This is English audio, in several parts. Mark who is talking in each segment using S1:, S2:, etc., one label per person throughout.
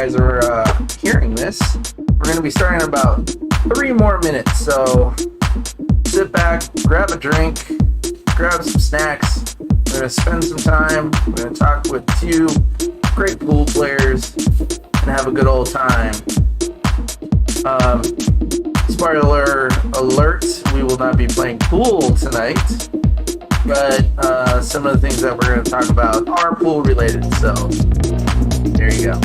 S1: guys are hearing this, we're going to be starting in about 3 more minutes. So sit back, grab a drink, grab some snacks. We're going to spend some time. We're going to talk with 2 great pool players and have a good old time. Spoiler alert, we will not be playing pool tonight, but some of the things that we're going to talk about are pool related, so there you go.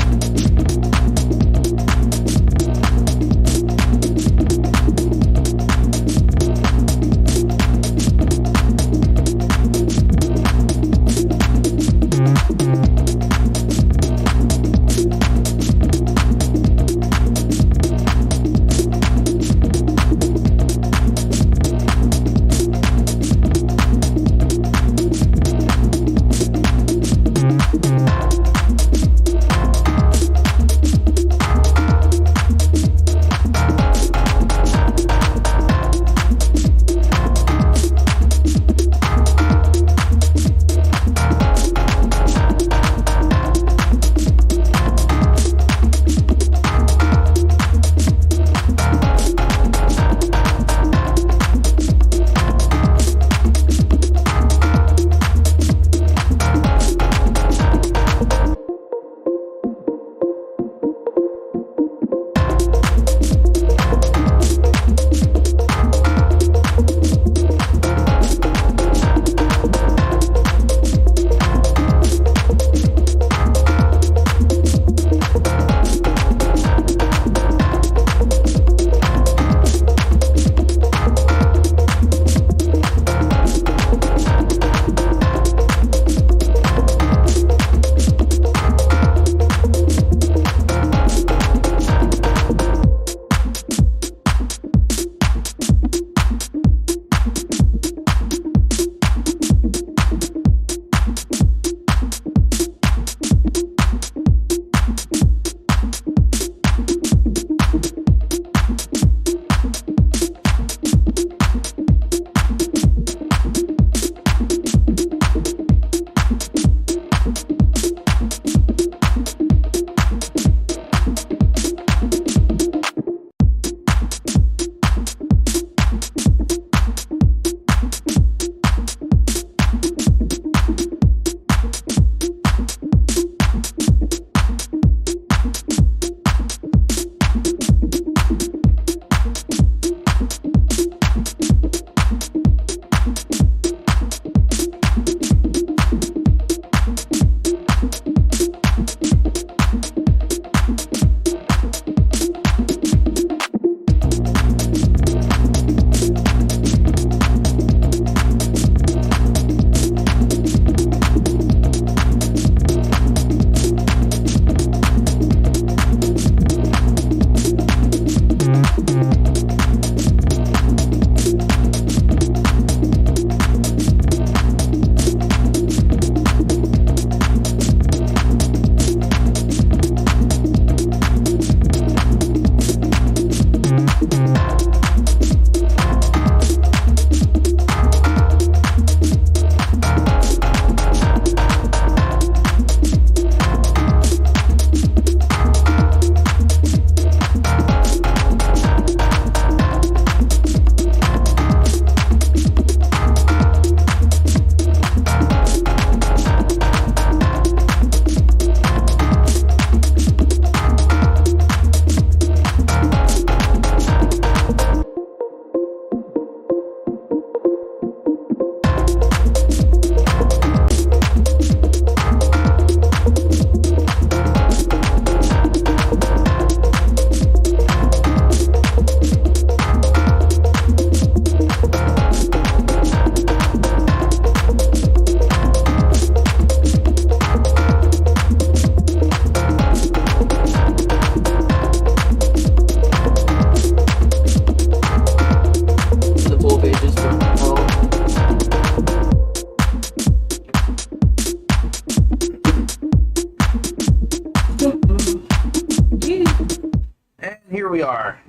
S1: we are.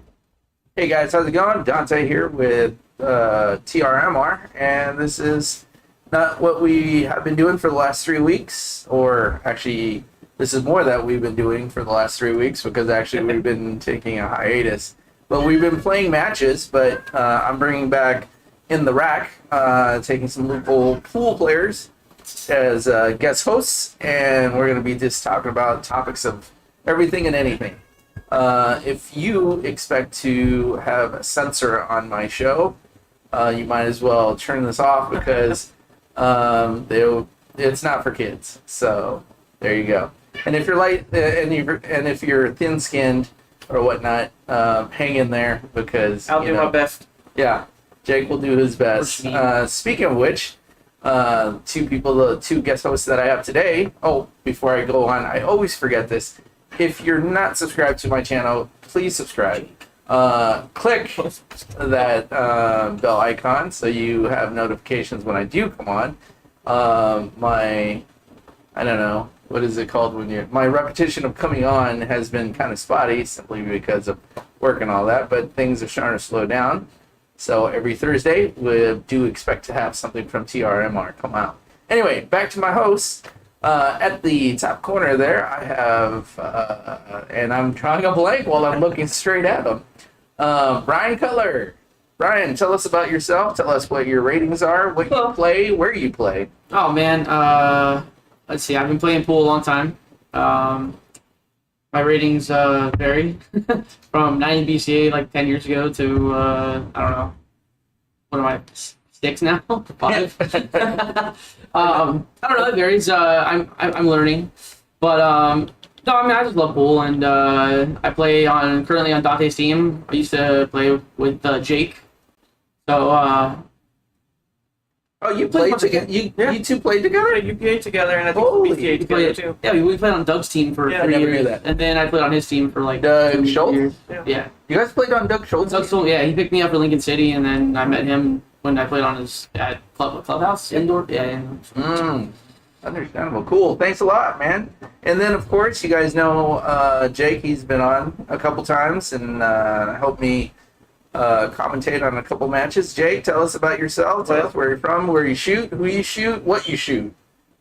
S1: Hey guys, how's it going? Dante here with TRMR, and this is not what we have been doing for the last 3 weeks, or actually This is more that we've been doing for the last 3 weeks because actually we've been taking a hiatus. But we've been playing matches, but I'm bringing back In the Rack, taking some local pool players as guest hosts, and we're going to be just talking about topics of everything and anything. If you expect to have a censor on my show, you might as well turn this off because it's not for kids. So there you go. And if you're light and if you're thin-skinned or whatnot, hang in there because
S2: I'll do my best.
S1: Yeah, Jake will do his best. Speaking of which, two guest hosts that I have today. Oh, before I go on, I always forget this. If you're not subscribed to my channel, please subscribe. Click that bell icon so you have notifications when I do come on. I don't know, what is it called my repetition of coming on has been kind of spotty simply because of work and all that, but things are starting to slow down. So every Thursday, we do expect to have something from TRMR come out. Anyway, back to my hosts. At the top corner there, I have, and I'm drawing a blank while I'm looking straight at them, Bryan Cutler. Bryan, tell us about yourself. Tell us what your ratings are, what you play, where you play.
S2: Oh, man. Let's see. I've been playing pool a long time. My ratings vary from 90 BCA like 10 years ago to, I don't know, what am I, 6 now? 5? I don't know, it varies. I'm learning. But, no, I mean, I just love pool, and I play currently on Dante's team. I used to play with Jake. So,
S1: oh, you played together? You two played together?
S2: You played together, and I think we played together, too. Yeah, we played on Doug's team for 3 years. That. And then I played on his team for like
S1: Doug Schultz?
S2: years. Yeah.
S1: You guys played on Doug Schultz?
S2: Yeah, he picked me up for Lincoln City, and then I met him when I played on his clubhouse, indoor. Yeah.
S1: Understandable. Cool. Thanks a lot, man. And then, of course, you guys know Jake. He's been on a couple times and helped me commentate on a couple matches. Jake, tell us about yourself. Tell us where you're from, where you shoot, who you shoot, what you shoot.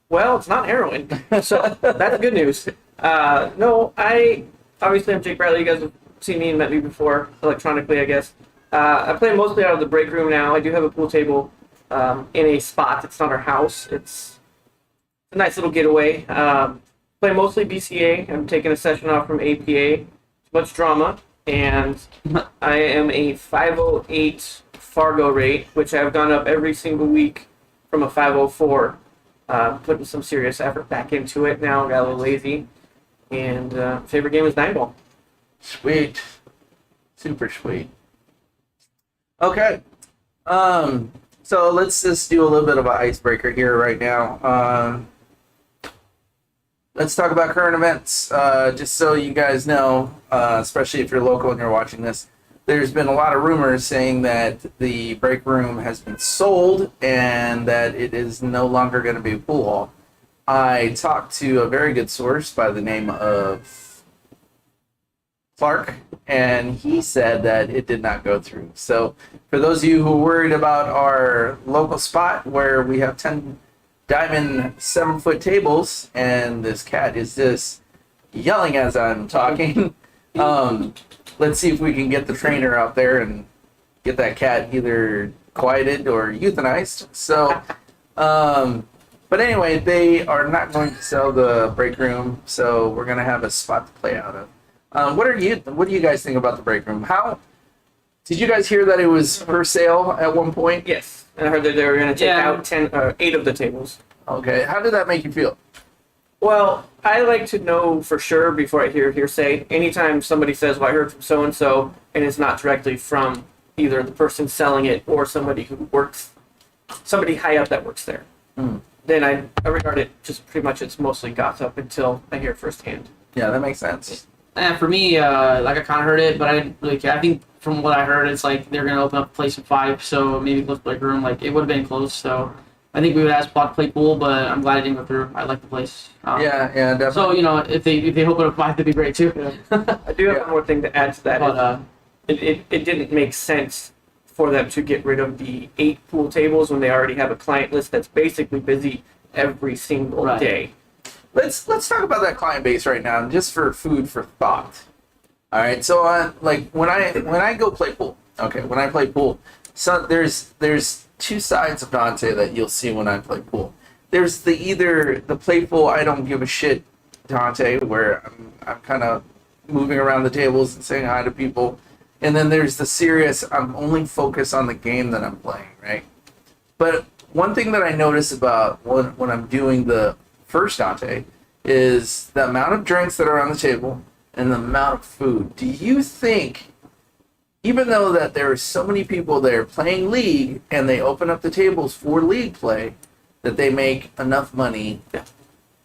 S3: Well, it's not heroin, so that's good news. No, I'm Jake Bratlie. You guys have seen me and met me before, electronically, I guess. I play mostly out of the break room now. I do have a pool table in a spot. It's not our house. It's a nice little getaway. Play mostly BCA. I'm taking a session off from APA. Too much drama. And I am a 508 Fargo rate, which I've gone up every single week from a 504. Putting some serious effort back into it now. Got a little lazy. And favorite game is 9-ball.
S1: Sweet. Super sweet. Okay. So let's just do a little bit of an icebreaker here right now. Let's talk about current events. Just so you guys know, especially if you're local and you're watching this, there's been a lot of rumors saying that the break room has been sold and that it is no longer going to be a pool hall. I talked to a very good source by the name of Clark, and he said that it did not go through. So for those of you who are worried about our local spot where we have 10 diamond 7-foot tables and this cat is just yelling as I'm talking, let's see if we can get the trainer out there and get that cat either quieted or euthanized. So but anyway, they are not going to sell the break room, so we're going to have a spot to play out of. What do you guys think about the break room? How did you guys hear that it was for sale at one point?
S3: Yes. And I heard that they were going to take out 8 of the tables.
S1: Okay. How did that make you feel?
S3: Well, I like to know for sure before I hear hearsay. Anytime somebody says, well, I heard from so-and-so, and it's not directly from either the person selling it or somebody high up that works there, then I regard it just pretty much it's mostly gossip until I hear it firsthand.
S1: Yeah, that makes sense.
S2: And for me, like I kind of heard it, but I didn't really care. I think from what I heard, it's like they're going to open up a place at 5, so maybe close break room. Like, it would have been close, so I think we would ask Plot to play pool, but I'm glad it didn't go through. I like the place.
S1: Yeah, definitely.
S2: So, if they open up 5, that'd be great, too.
S3: Yeah. I do have one more thing to add to that.
S2: But,
S3: it didn't make sense for them to get rid of the 8 pool tables when they already have a client list that's basically busy every single day.
S1: let's talk about that client base right now, just for food for thought. All right, so like when I go play pool, okay, when I play pool, so there's two sides of Dante that you'll see when I play pool. There's either the playful, I don't give a shit Dante, where I'm kind of moving around the tables and saying hi to people, and then there's the serious, I'm only focused on the game that I'm playing, right? But one thing that I notice about when I'm doing the first Dante is the amount of drinks that are on the table and the amount of food. Do you think, even though that there are so many people there playing League and they open up the tables for League play, that they make enough money?
S3: Yeah.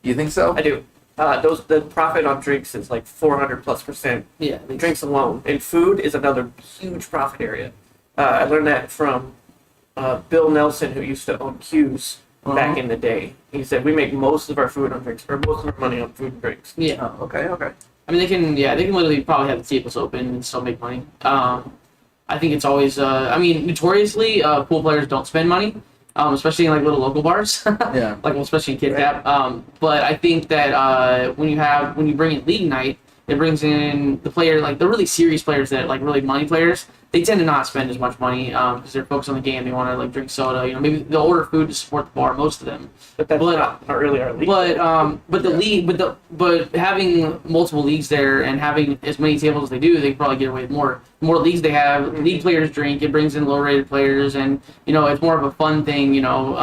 S1: You think so?
S3: I do. The profit on drinks is like 400+%.
S2: Yeah.
S3: Drinks alone, and food is another huge profit area. I learned that from Bill Nelson, who used to own Q's back in the day. He said we make most of our food on drinks, or most of our money on food and drinks.
S2: Yeah.
S1: Oh, okay.
S2: I mean, they can literally probably have the tables open and still make money. I think it's always, notoriously, pool players don't spend money, especially in like little local bars.
S1: Yeah.
S2: Like, well, especially in Kid Cap. But I think that when you bring in League Night, it brings in the player, like the really serious players that like really money players. They tend to not spend as much money because they're focused on the game. They want to like drink soda. You know, maybe they'll order food to support the bar. Most of them,
S3: But that's not really our league.
S2: but the league, but having multiple leagues there and having as many tables as they do, they can probably get away with more. The more leagues they have, league players drink. It brings in low-rated players, and you know it's more of a fun thing. You know,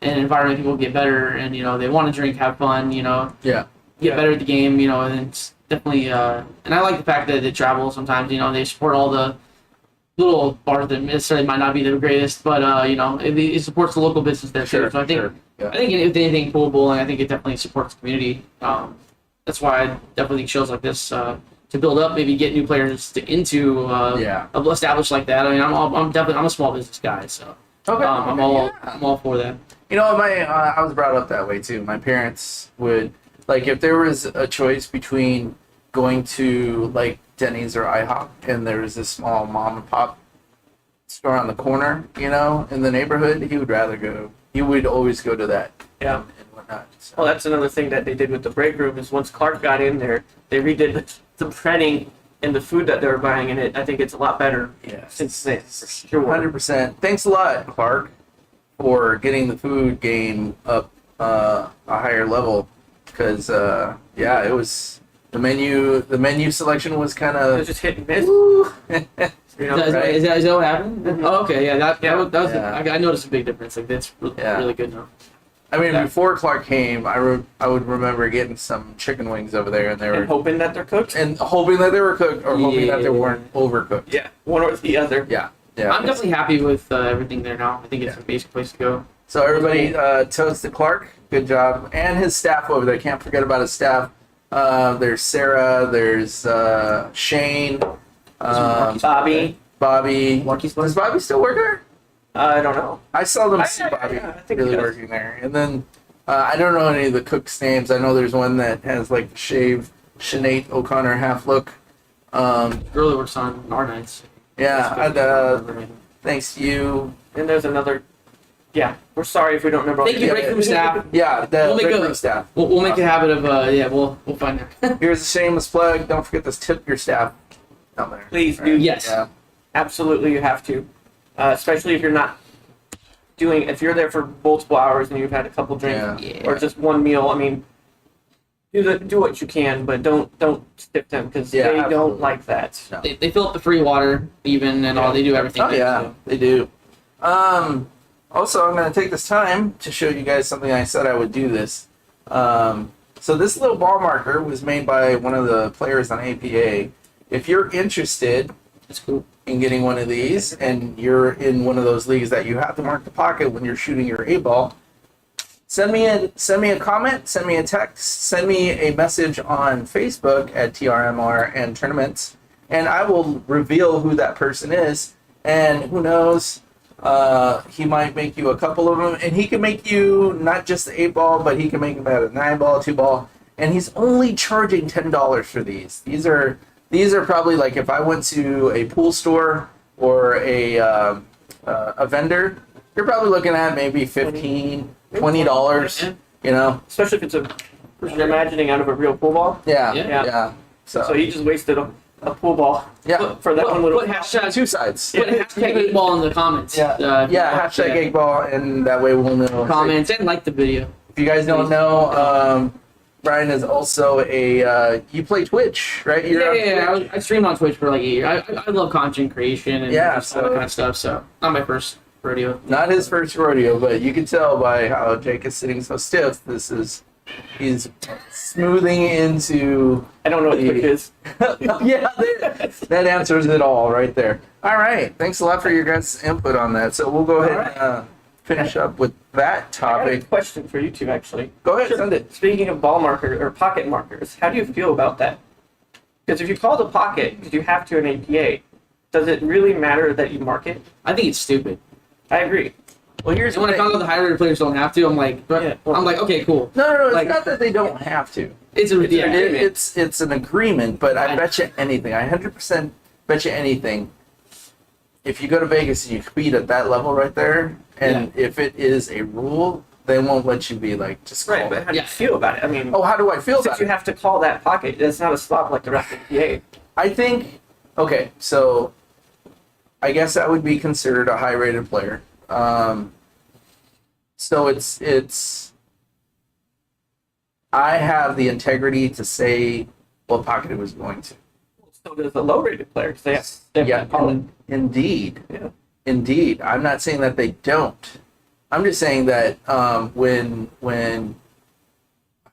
S2: an environment people get better, and you know they want to drink, have fun. You know,
S1: Yeah.
S2: get better at the game. You know, and it's definitely. And I like the fact that they travel sometimes. You know, they support all the little bars that necessarily might not be the greatest, but you know, it supports the local business there too. So I think,
S1: Yeah.
S2: I think if anything, pool bowling, I think it definitely supports the community. That's why I definitely think shows like this to build up, maybe get new players into established like that. I mean, I'm a small business guy, so
S1: Okay.
S2: I'm all for that.
S1: You know, I was brought up that way too. My parents would, like, if there was a choice between going to like Denny's or IHOP, and there was this small mom and pop store on the corner, you know, in the neighborhood, he would always go to that.
S3: Yeah.
S1: And whatnot. So.
S3: Well, that's another thing that they did with the break room is once Clark got in there, they redid the breading and the food that they were buying in it. I think it's a lot better since then. For sure.
S1: 100%. Thanks a lot, Clark, for getting the food game up a higher level, because it was. The menu selection was kind
S3: It was
S1: of
S3: just hit and miss. You know,
S1: right?
S2: Is that what happened?
S3: Mhm.
S2: Oh, okay, yeah, that was
S1: Yeah.
S2: I noticed a big difference. Like that's really good now.
S1: I mean,
S2: Yeah.
S1: before Clark came, I would remember getting some chicken wings over there, and they
S3: and
S1: were
S3: hoping that they're cooked.
S1: and hoping that they were cooked, or hoping that they
S2: Yeah.
S1: weren't overcooked.
S3: Yeah, one or the other.
S1: Yeah.
S2: I'm definitely happy with everything there now. I think it's a basic place to go.
S1: So everybody, toast to Clark. Good job, and his staff over there. Can't forget about his staff. There's Sarah. There's Shane.
S3: Bobby.
S1: Bobby. Does Bobby still work there?
S3: I don't know.
S1: I seldom see Bobby
S3: I think
S1: really
S3: he does.
S1: working there. And then I don't know any of the cooks' names. I know there's one that has like the shaved Sinead O'Connor half look.
S2: Girl that works on our nights.
S1: Yeah, thanks to you.
S3: And there's another. Yeah, we're sorry if we don't remember. all
S2: Thank
S3: the
S2: you,
S3: names.
S2: break room staff.
S1: Yeah, the
S2: We'll make
S1: break
S2: a-
S1: room staff.
S2: We'll make a habit of we'll find her.
S1: Here's a shameless plug. Don't forget to tip your staff down there.
S3: Please
S1: Right?
S3: do.
S2: Yes.
S1: Yeah.
S3: Absolutely, you have to. Especially if you're not if you're there for multiple hours and you've had a couple drinks
S2: Yeah.
S3: or just one meal. I mean, do what you can, but don't tip them because
S1: Yeah,
S3: they
S1: absolutely.
S3: don't like that.
S1: No.
S2: They fill up the free water even and all. They do everything.
S1: Oh
S2: there,
S1: yeah,
S2: so.
S1: they do. Also, I'm going to take this time to show you guys something I said I would do this. So this little ball marker was made by one of the players on APA. If you're interested
S2: That's cool.
S1: in getting one of these, and you're in one of those leagues that you have to mark the pocket when you're shooting your A ball, send me a comment, send me a text, send me a message on Facebook at TRMR and Tournaments, and I will reveal who that person is. And who knows, he might make you a couple of them, and he can make you not just the 8-ball, but he can make them at a 9-ball, 2-ball, and he's only charging $10 for these. These are probably like if I went to a pool store or a vendor, you're probably looking at maybe $15, $20, you know.
S3: Especially if it's a You're imagining out of a real pool ball.
S1: Yeah,
S2: Yeah.
S1: yeah.
S3: So he just wasted a pool ball.
S1: Yeah.
S3: For that one little.
S2: Put hashtag
S1: Two sides.
S2: Put hashtag 8ball in the comments.
S1: Yeah, hashtag 8ball, and that way we'll know.
S2: Comments and like the video.
S1: If you guys don't know, Bryan is also you play Twitch, right?
S2: I streamed on Twitch for like a year. I love content creation and just all that kind of stuff. So not my first rodeo.
S1: Not his first rodeo, but you can tell by how Jake is sitting so stiff. He's smoothing into.
S3: I don't know what Twitch is.
S1: Yeah, that answers it all right there. All right, thanks a lot for your guys' input on that. So we'll go ahead and finish up with that
S3: I got a
S1: topic.
S3: question for you two, actually.
S1: Go ahead, send it.
S3: Speaking of ball markers or pocket markers, how do you feel about that? Because if you call the pocket, because you have to in APA, does it really matter that you mark it?
S2: I think it's stupid.
S3: I agree.
S1: Well, here's
S2: And when I found out the high rated players don't have to, I'm like, okay, cool.
S1: No,
S2: like-
S1: it's not that they don't have to.
S2: It's an agreement.
S1: It's an agreement, but I bet you anything. I 100% bet you anything. If you go to Vegas and you compete at that level right there, and if it is a rule, they won't let you be like just call
S3: Right, but
S1: it.
S3: how do you feel about it? I mean,
S1: Oh, how do I feel
S3: since
S1: about
S3: you
S1: it?
S3: have to call that pocket, that's not a stop like the rest of the APA.
S1: I think okay, so I guess that would be considered a high rated player. So it's I have the integrity to say what pocket it was going to.
S3: So does the low-rated player, because they have
S1: Yeah,
S3: to call it.
S1: indeed.
S3: Yeah.
S1: Indeed. I'm not saying that they don't. I'm just saying that when a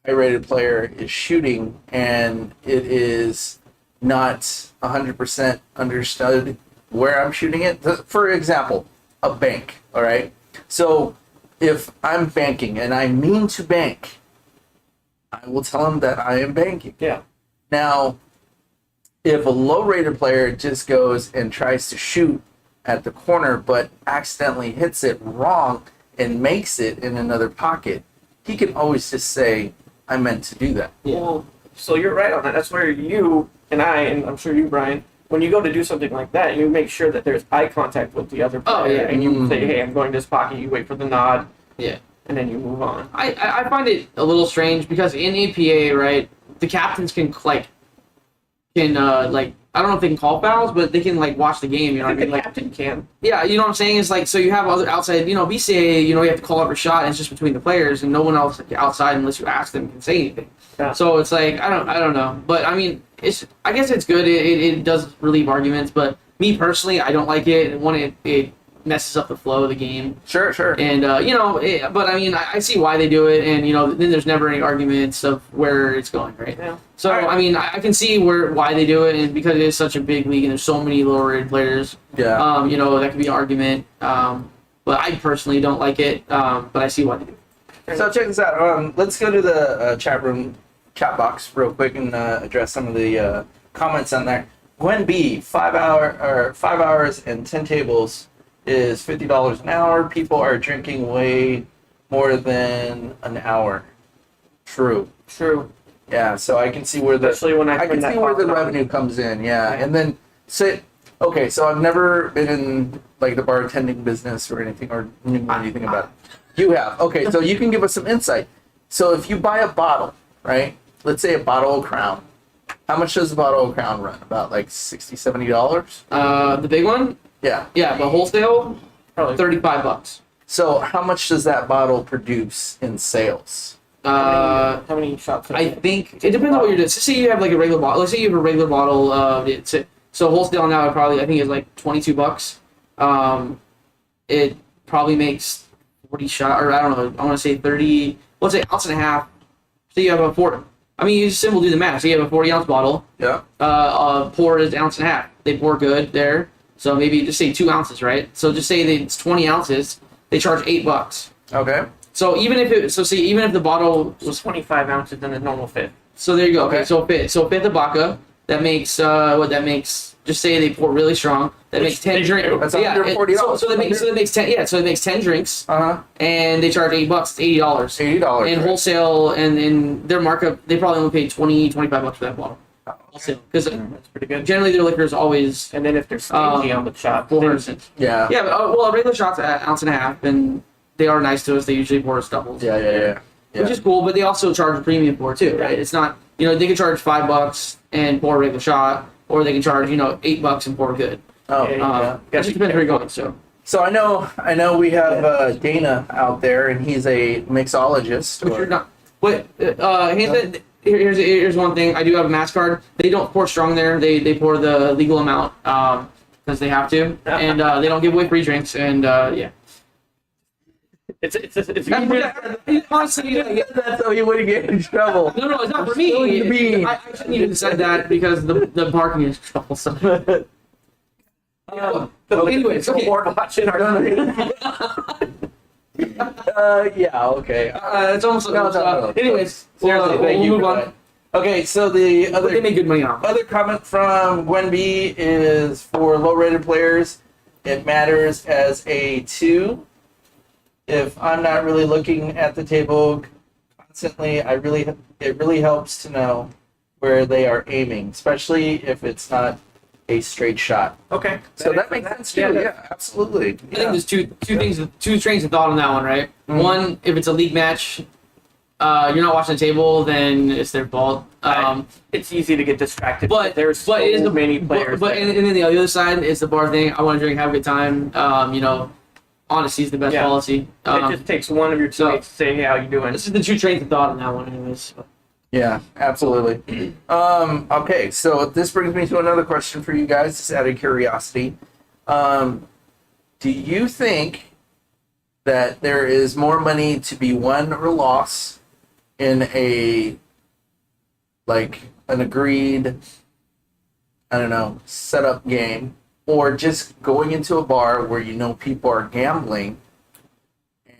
S1: high-rated player is shooting and it is not 100% understood where I'm shooting it. For example, a bank, all right? So if I'm banking and I mean to bank, I will tell them that I am banking.
S3: Yeah.
S1: Now, if a low-rated player just goes and tries to shoot at the corner but accidentally hits it wrong and makes it in another pocket, he can always just say, I meant to do that.
S3: Yeah. Well, so you're right on that. That's where you and I, and I'm sure you, Brian, when you go to do something like that, you make sure that there's eye contact with the other player.
S2: Oh, yeah.
S3: And you say, hey, I'm going to this pocket. You wait for the nod.
S2: Yeah.
S3: And then you move on.
S2: I find it a little strange because in APA, right, the captains can I don't know if they can call fouls, but they can watch the game. You know
S3: I
S2: what I
S3: think
S2: mean?
S3: the captain can.
S2: Yeah, you know what I'm saying? It's so you have other outside, BCAA, you have to call every shot, and it's just between the players, and no one else outside unless you ask them can say anything.
S3: Yeah.
S2: So it's I don't know, but I mean, I guess it's good. It does relieve arguments, but me personally, I don't like it. One, it messes up the flow of the game.
S1: Sure.
S2: And, but I mean, I see why they do it, and, then there's never any arguments of where it's going, right?
S3: Yeah.
S2: So,
S3: All right.
S2: I mean, I can see why they do it, and because it is such a big league and there's so many lower-rated players,
S1: Yeah.
S2: that could be an argument. But I personally don't like it, but I see why they do it.
S1: So check this out. Let's go to the chat box real quick and address some of the comments on there. Gwen B, 5 hours and 10 tables is $50 an hour. People are drinking way more than an hour. True. Yeah, so I can see where
S3: Especially when I
S1: can
S3: turn that
S1: see where the
S3: clock on.
S1: revenue comes in. Yeah,
S3: Yeah.
S1: and then okay, so I've never been in the bartending business or anything or knew anything about it. You have. Okay, so you can give us some insight. So if you buy a bottle, right? Let's say a bottle of Crown. How much does a bottle of Crown run? About $60, $70?
S2: The big one?
S1: Yeah.
S2: Yeah, but wholesale,
S3: Probably.
S2: $35.
S1: So how much does that bottle produce in sales?
S3: How many shots?
S2: I think it depends on what you're doing. So say you have a regular bottle. Let's say you have a regular bottle of it. So wholesale now I think is $22. It probably makes 40 shots, or I don't know. I want to say 30. Let's say ounce and a half. So you have a 40. I mean, you just simply do the math. So you have a 40-ounce bottle.
S1: Yeah.
S2: Pour is ounce and a half. They pour good there. So maybe just say 2 ounces, right? So just say that it's 20 ounces. They charge $8.
S1: Okay.
S2: So even if the bottle
S3: was 25 ounces than a normal fit.
S2: So there you go.
S1: Okay.
S2: Okay, so a fifth of vodka. That makes just say they pour really strong. That makes 10 drinks.
S1: That's $140.
S2: So that makes 10. Yeah, so it makes 10 drinks. And they charge $8. It's $80.
S1: $80.
S2: And
S1: right?
S2: wholesale and their markup, they probably only pay $20-$25 for that bottle. Wholesale, because
S3: That's pretty good.
S2: generally their liquor is always
S3: And then if they're stingy on the shot,
S2: 400 cents.
S1: Yeah.
S2: Yeah, but a regular shot's an ounce and a half, and they are nice to us. They usually pour us doubles.
S1: Yeah.
S2: which is cool. But they also charge a premium for it too, right? It's not, they can charge $5 and pour a regular shot, or they can charge $8 and pour a good.
S1: Oh,
S2: It just depends where you're going.
S1: So I know we have Dana out there, and he's a mixologist.
S2: Which you're not. But here's one thing. I do have a mass card. They don't pour strong there. They pour the legal amount because they have to, and they don't give away free drinks. And yeah.
S3: It's
S2: Honestly,
S1: That's how you wouldn't get in trouble.
S2: no, it's not for me. I shouldn't even have said that because the parking is troublesome. Anyways, okay.
S3: Watching our
S1: Yeah, okay.
S2: It's almost
S1: No.
S2: anyways,
S1: Seriously, thank you
S2: move
S1: for
S2: on.
S1: that. Okay, so the
S2: But they make good money off.
S1: other comment from Gwen B is for low-rated players, it matters as a 2. If I'm not really looking at the table constantly, it really helps to know where they are aiming, especially if it's not a straight shot.
S3: Okay.
S1: So that makes sense too. Yeah, absolutely.
S2: I think there's two trains of thought on that one, right?
S1: Mhm.
S2: One, if it's a league match, you're not watching the table, then it's their fault.
S3: It's easy to get distracted.
S2: But
S3: there's so
S2: it is
S3: many players.
S2: But and then the other side is the bar thing. I want to drink, have a good time. Honesty is the best policy.
S3: It just takes one of your teammates to say, "Hey, how you doing?"
S2: This is the two trains of thought on that one, anyways.
S1: Yeah, absolutely. Okay, so this brings me to another question for you guys, just out of curiosity. Do you think that there is more money to be won or lost in an agreed, I don't know, setup game, or just going into a bar where people are gambling and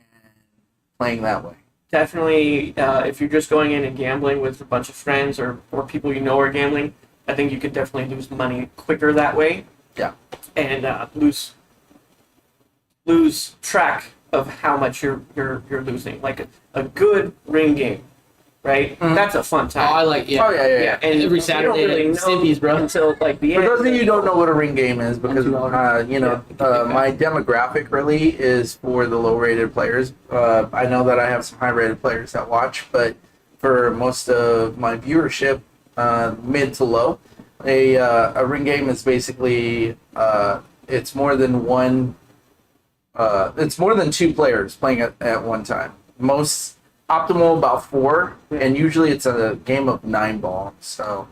S1: playing that way?
S3: Definitely, if you're just going in and gambling with a bunch of friends or people are gambling, I think you could definitely lose money quicker that way.
S1: Yeah.
S3: And lose track of how much you're losing. Like a good ring game, right?
S1: Mhm.
S3: That's a fun time.
S2: Oh, I like
S1: Oh, yeah.
S3: And
S2: Every
S3: you
S2: Saturday
S3: don't really
S2: at
S3: know
S2: Stimpy's, bro.
S3: until like the
S1: For
S3: end.
S1: those of you who don't know what a ring game is, because
S2: $2.
S1: my demographic really is for the low-rated players. I know that I have some high-rated players that watch, but for most of my viewership, mid to low, a ring game is basically it's more than one. It's more than 2 players playing at one time. Most optimal about 4, and usually it's a game of 9 ball. So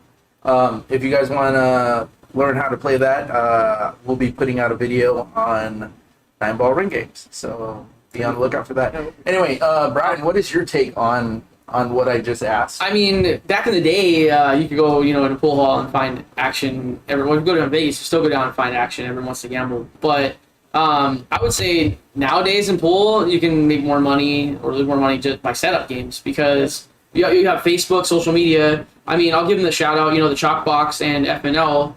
S1: if you guys want to learn how to play that, we'll be putting out a video on 9 ball ring games. So be on the lookout for that. Anyway, Brian, what is your take on what I just asked?
S2: I mean, back in the day, you could go, in a pool hall and find action. Everyone would go to Vegas, you still go down and find action. Everyone wants to gamble, but I would say nowadays in pool, you can make more money or lose more money just by setup games because you have Facebook, social media. I mean, I'll give them the shout out. The Chalkbox and FNL.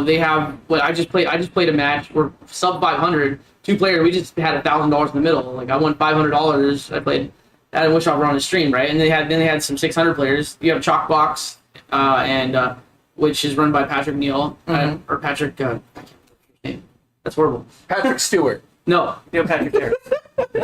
S2: They have what I just played a match. We're sub 500, 2 players. We just had $1,000 in the middle. Like I won $500. I played at a wish offer on the stream, right? And they had some 600 players. You have Chalkbox, and which is run by Patrick Neal or Patrick. I can't remember his name. That's horrible.
S1: Patrick Stewart.
S2: No.
S3: Neil Patrick Harris.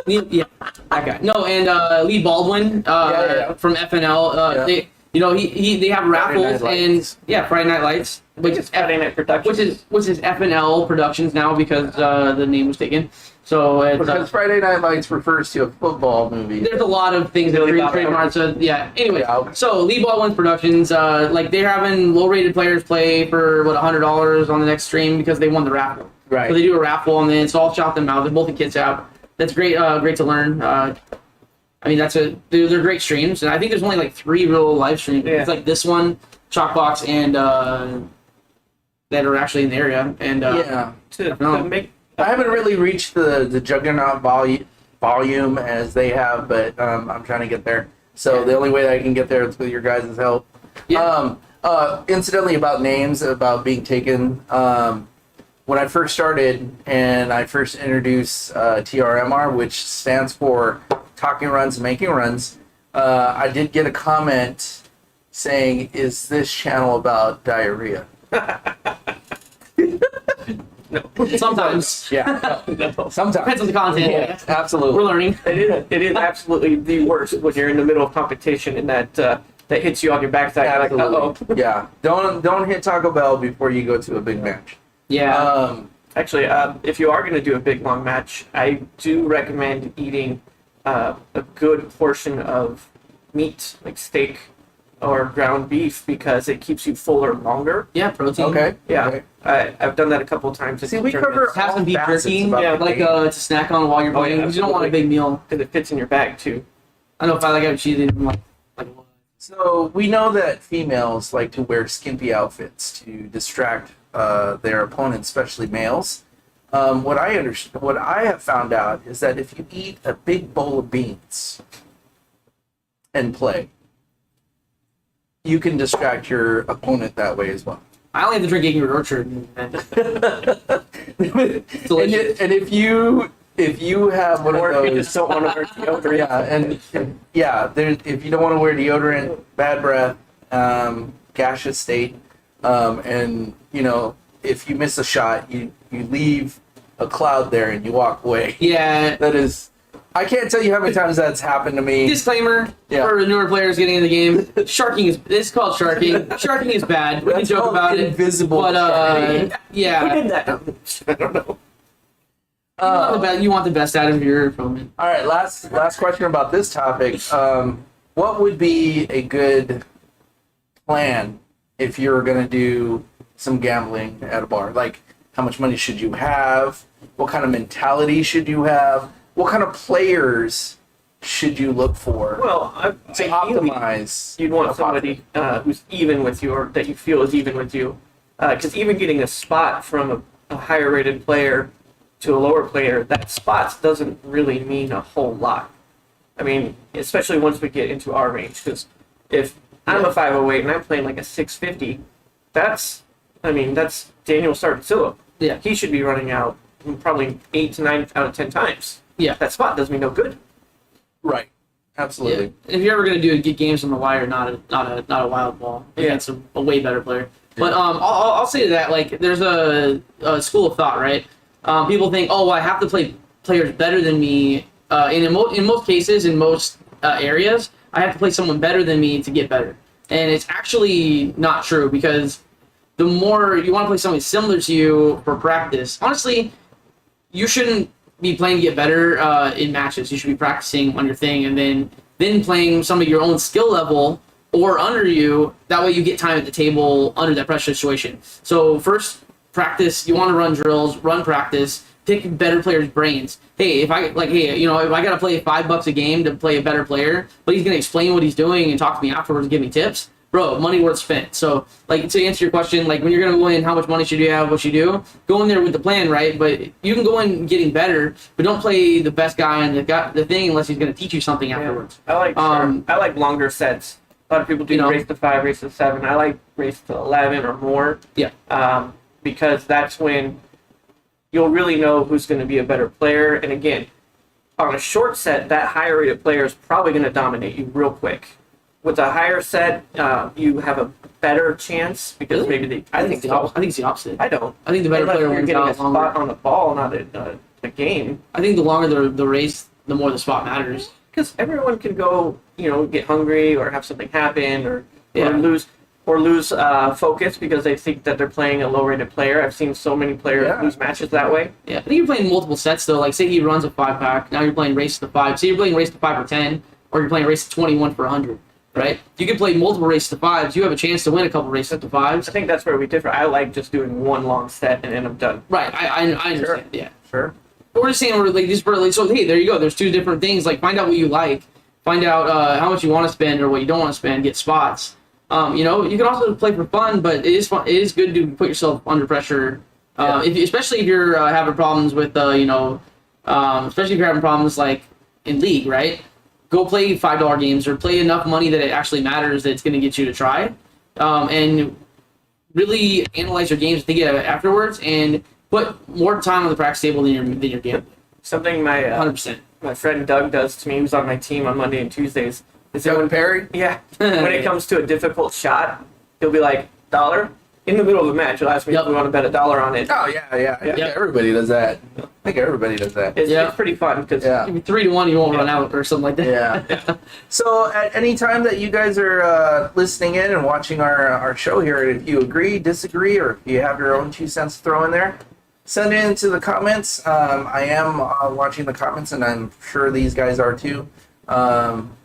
S2: Yeah, that guy. No, and Lee Baldwin from FNL. They have raffles and Friday Night Lights, which is
S3: Friday Night Productions,
S2: which is FNL Productions now because the name was taken. So it's,
S1: because Friday Night Lights refers to a football movie.
S2: there's a lot of things that are trademarked. So yeah. Anyway,
S1: Yeah.
S2: so Lee Baldwin Productions, they're having low-rated players play for $100 on the next stream because they won the raffle.
S1: Right.
S2: So they do a raffle and then it's all shout them out. They're both the kids app. That's great. Great to learn. I mean, they're great streams, and I think there's only 3 real live streams.
S3: Yeah.
S2: It's like this one, Chalkbox, and that are actually in the area. And
S3: to make.
S1: I haven't really reached the juggernaut volume as they have, but I'm trying to get there. So the only way that I can get there is with your guys' help.
S2: Yeah.
S1: Incidentally, about names, about being taken. When I first started and I first introduced TRMR, which stands for Talking Runs and Making Runs, I did get a comment saying, "Is this channel about diarrhea?"
S2: Sometimes.
S1: Yeah.
S3: No.
S1: Sometimes.
S2: Depends on the content.
S1: Yeah, absolutely.
S2: We're learning.
S3: It is absolutely the worst when you're in the middle of competition and that hits you on your backside. You're like,
S1: Absolutely. Yeah. Don't hit Taco Bell before you go to a big match.
S2: Yeah.
S3: Actually, if you are going to do a big long match, I do recommend eating a good portion of meat, like steak or ground beef, because it keeps you fuller longer.
S2: Yeah, protein.
S1: Okay.
S3: Yeah,
S1: Okay.
S3: I've done that a couple of times.
S1: See, we cover
S2: Have some
S1: all
S2: beef
S1: facets
S2: jerky,
S1: about the
S2: like
S1: game.
S2: to snack on while you're
S3: Oh, yeah,
S2: playing. You don't want a
S3: absolutely.
S2: big meal.
S3: because it fits in your bag too.
S2: I know if I have cheese, I'm like
S1: So we know that females like to wear skimpy outfits to distract their opponents, especially males. What I have found out is that if you eat a big bowl of beans and play, you can distract your opponent that way as well.
S2: I only have to drink Angry Orchard. And delicious.
S1: And if you have one
S3: Or
S1: of
S3: if you
S1: those,
S3: just don't want to wear deodorant.
S1: if you don't want to wear deodorant, bad breath, gaseous state, and if you miss a shot, you leave a cloud there and you walk away.
S2: Yeah.
S1: That is, I can't tell you how many times that's happened to me.
S2: Disclaimer
S1: Yeah.
S2: for newer players getting in the game: sharking it's called sharking. Sharking is bad. We can
S1: That's
S2: joke
S1: called
S2: about it,
S1: invisible
S2: but
S1: sharking.
S3: Who
S2: yeah,
S3: did that? I don't know.
S2: you want the best out of your opponent.
S1: All right, last question about this topic. What would be a good plan if you were going to do some gambling at a bar? Like, how much money should you have? What kind of mentality should you have? What kind of players should you look for
S3: Well,
S1: to
S3: ideally,
S1: optimize?
S3: you'd want somebody who's even with you, or that you feel is even with you. Because even getting a spot from a higher rated player to a lower player, that spots doesn't really mean a whole lot. I mean, especially once we get into our range. Because if I'm a 508 and I'm playing like a 650, that's Daniel Sartilla.
S2: Yeah.
S3: He should be running out probably 8 to 9 out of 10 times.
S2: Yeah.
S3: That spot does me no good.
S1: Right.
S2: Yeah.
S1: Absolutely.
S2: If you're ever gonna do it, get games on the wire, not a wild ball against a way better player. But I'll say to that, like, there's a school of thought, right? People think, oh, well, I have to play players better than me. And in most cases, in most areas, I have to play someone better than me to get better. And it's actually not true, because the more you want to play somebody similar to you for practice, honestly, you shouldn't be playing to get better in matches. You should be practicing on your thing and then playing some of your own skill level or under you. That way you get time at the table under that pressure situation. So first, practice. You want to run drills, run practice, pick better players' brains. Hey, if I got to play $5 a game to play a better player, but he's gonna explain what he's doing and talk to me afterwards and give me tips, bro, money worth spent. So, like, to answer your question, like, when you're gonna go in, how much money should you have? What you do? Go in there with the plan, right? But you can go in getting better, but don't play the best guy on the thing unless he's gonna teach you something afterwards.
S3: I like longer sets. A lot of people do race to 5, race to 7. I like race to 11 or more.
S2: Yeah.
S3: Because that's when you'll really know who's going to be a better player. And again, on a short set, that higher rated player is probably going to dominate you real quick. With a higher set, you have a better chance because
S2: Really?
S3: maybe
S2: I think it's the opposite.
S3: I don't.
S2: I think the better
S3: Unless
S2: player
S3: you're
S2: wins
S3: getting a
S2: out longer.
S3: spot on the ball, not a game.
S2: I think the longer the race, the more the spot matters.
S3: Because everyone can go, get hungry or have something happen or
S2: Yeah.
S3: lose focus because they think that they're playing a low-rated player. I've seen so many players lose matches that way.
S2: Yeah, I think you're playing multiple sets though. Like, say he runs a 5-pack, now you're playing race to 5. Say you're playing race to 5 or 10, or you're playing race to 21 for 100, right? You can play multiple races to 5s. You have a chance to win a couple races to 5s.
S3: I think that's where we differ. I like just doing one long set and then I'm done.
S2: Right, I understand.
S3: Sure.
S2: Yeah,
S3: Sure.
S2: but we're just saying we're like these. So hey, there you go. There's two different things. Like, find out what you like, find out how much you want to spend or what you don't want to spend. Get spots. You can also play for fun, but it is fun. It is good to put yourself under pressure. Especially if you're having problems with, especially if you're having problems like in league, right? Go play $5 games or play enough money that it actually matters that it's going to get you to try, and really analyze your games, think it afterwards, and put more time on the practice table than your game.
S3: Something my
S2: 100%.
S3: my friend Doug does to me, who's on my team on Monday and Tuesdays, is that
S1: Doug Perry?
S3: when it comes to a difficult shot, he'll be like, $1, in the middle of a match. You'll ask me
S2: Yep.
S3: if we want to bet $1 on it.
S1: Oh yeah. I think
S2: Yep.
S1: everybody does that. I think everybody does that.
S3: It's pretty fun because
S1: Yeah.
S2: If you're 3-1, you won't run out or something like that.
S1: Yeah. So at any time that you guys are listening in and watching our show here, if you agree, disagree, or if you have your own 2 cents to throw in there, send it into the comments. I am watching the comments, and I'm sure these guys are too.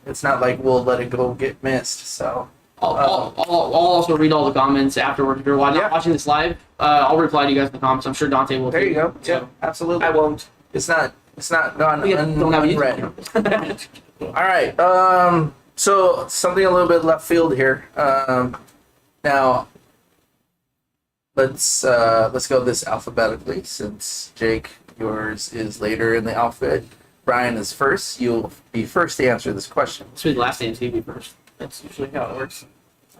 S1: It's not like we'll let it go get missed. So
S2: I'll also read all the comments afterwards. If you're not
S1: Yeah.
S2: watching this live, I'll reply to you guys in the comments. I'm sure Dante will.
S1: there
S2: too.
S1: you go.
S2: So,
S1: Yeah, absolutely.
S3: I won't.
S1: It's not gone
S2: we don't have
S1: unread.
S2: YouTube.
S1: All right. So something a little bit left field here. Now, let's go this alphabetically, since Jake, yours is later in the alphabet. Bryan is first. You'll be first to answer this question.
S2: This will be the last name, so you be first.
S3: That's usually how it works.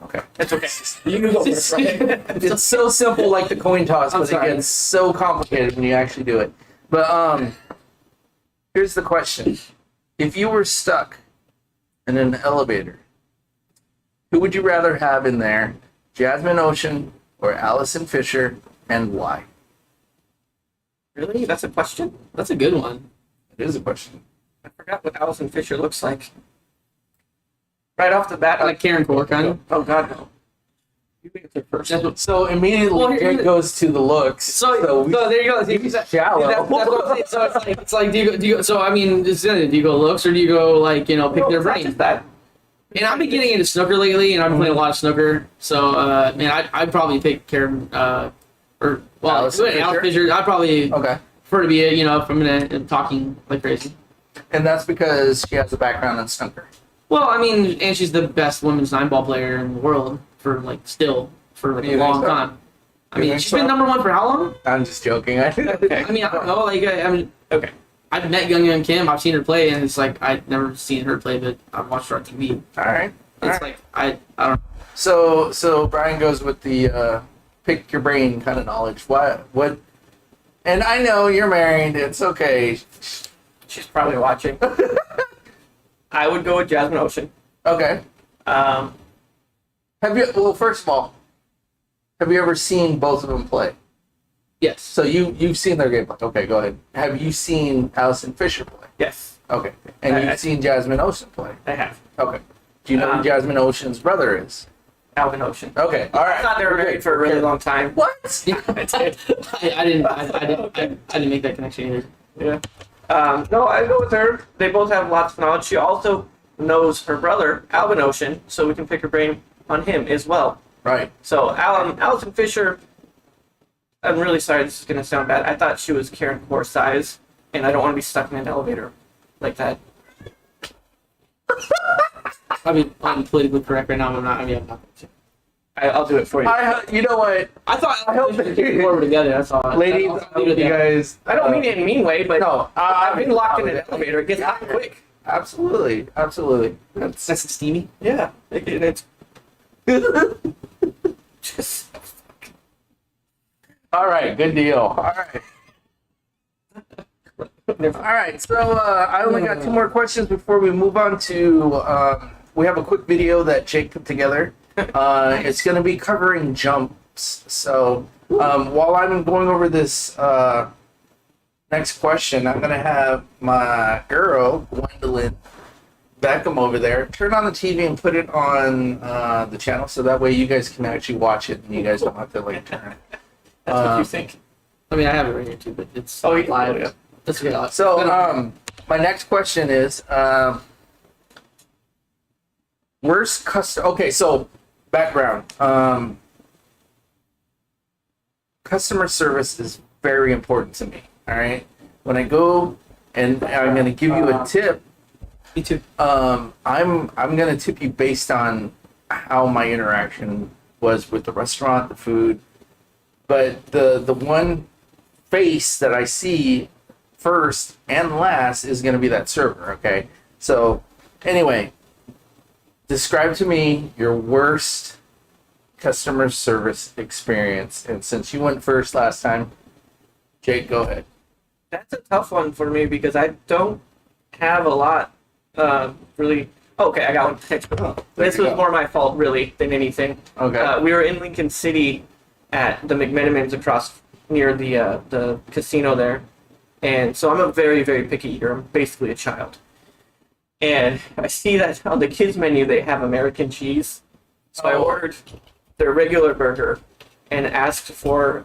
S1: Okay.
S3: It's okay. You can go first, right?
S1: It's so simple, like the coin toss,
S2: I'm
S1: but it
S2: sorry.
S1: gets so complicated when you actually do it. But here's the question: if you were stuck in an elevator, who would you rather have in there, Jasmine Ocean or Allison Fisher, and why?
S3: Really? That's a question?
S2: That's a good one.
S1: It is a question.
S3: I forgot what Allison Fisher looks like. Right off the bat,
S2: Like Karen Core, kind of.
S3: Oh God, no. You answer first.
S2: That's what-
S1: So immediately
S2: Well, here-
S1: Jake goes to the looks.
S2: So there you go.
S1: Shallow.
S2: That's what I'm saying. So it's like do you go, so I mean, do you go looks or do you go like pick their brain?
S3: That.
S2: And I've been getting into snooker lately, and I've been playing a lot of snooker. So man, I'd probably pick Karen or
S1: Allison
S2: Alice Fisher. I'd probably
S1: Okay.
S2: prefer to be if I'm talking like crazy.
S1: And that's because she has a background in snooker.
S2: Well, I mean, and she's the best women's 9-ball player in the world for a
S1: Do you
S2: long
S1: think so?
S2: time. I
S1: You
S2: mean,
S1: think
S2: she's
S1: so?
S2: been number 1 for how long?
S1: I'm just joking.
S3: Okay.
S2: I mean, I don't know. I mean,
S3: Okay.
S2: I've met Young Kim. I've seen her play, and it's like I've never seen her play, but I've watched her on TV.
S1: All right.
S2: It's like I don't.
S1: So Bryan goes with the pick your brain kind of knowledge. What? And I know you're married. It's okay.
S3: She's probably watching. I would go with Jasmine Ocean.
S1: Okay.
S3: Um,
S1: Have you? Well, first of all, have you ever seen both of them play?
S2: Yes.
S1: So you've seen their gameplay. Okay, go ahead. Have you seen Allison Fisher play?
S3: yes,
S1: Okay. And
S3: I-
S1: you've seen Jasmine Ocean play?
S3: I have.
S1: Okay. Do you know who Jasmine Ocean's brother is?
S3: Alvin Ocean.
S1: Okay. All right.
S3: I thought they were married for a really long time.
S1: What?
S2: Yeah, I did. I didn't make that connection either.
S3: Yeah. No, I go with her. They both have lots of knowledge. She also knows her brother, Alvin Ocean, so we can pick her brain on him as well.
S1: Right.
S3: So Allison Fisher, I'm really sorry this is going to sound bad. I thought she was Karen Core size, and I don't want to be stuck in an elevator like that.
S2: I mean, I'm politically correct right now. I'm not. I mean, I'm not.
S3: I'll do it for you.
S1: You know what?
S2: I thought
S1: I hope
S2: we were together. That's all.
S1: Ladies,
S2: That's
S1: I
S2: all.
S1: hope you guys.
S3: I don't mean it in a mean way, but
S1: No,
S3: I've been locked in an elevator. It gets hot quick.
S1: Absolutely. That's
S2: That's steamy.
S3: Yeah, it's just.
S1: all right. Good deal. All right. All right. So I only got 2 more questions before we move on to. We have a quick video that Jake put together. It's going to be covering jumps. So while I'm going over this next question, I'm going to have my girl, Gwendolyn Beckham, over there turn on the TV and put it on the channel so that way you guys can actually watch it and you guys don't have to like turn it.
S3: That's what you think.
S2: I mean, I have it right here too, but it's
S3: Oh, you
S2: live.
S3: yeah.
S2: That's good.
S1: So my next question is worst customer. Okay, so background. Customer service is very important to me. All right, when I go and I'm going to give you a tip.
S2: Me too.
S1: I'm going to tip you based on how my interaction was with the restaurant, the food, but the one face that I see first and last is going to be that server. Okay, so anyway, describe to me your worst customer service experience. And since you went first last time, Jake, go ahead.
S3: That's a tough one for me because I don't have a lot. Really. Okay, I got one. This
S1: you
S3: was
S1: go.
S3: more my fault, really, than anything.
S1: Okay.
S3: We were in Lincoln City at the McMenamins across near the casino there. And so I'm a very, very picky eater. I'm basically a child. And I see that on the kids menu they have American cheese. So I ordered their regular burger and asked for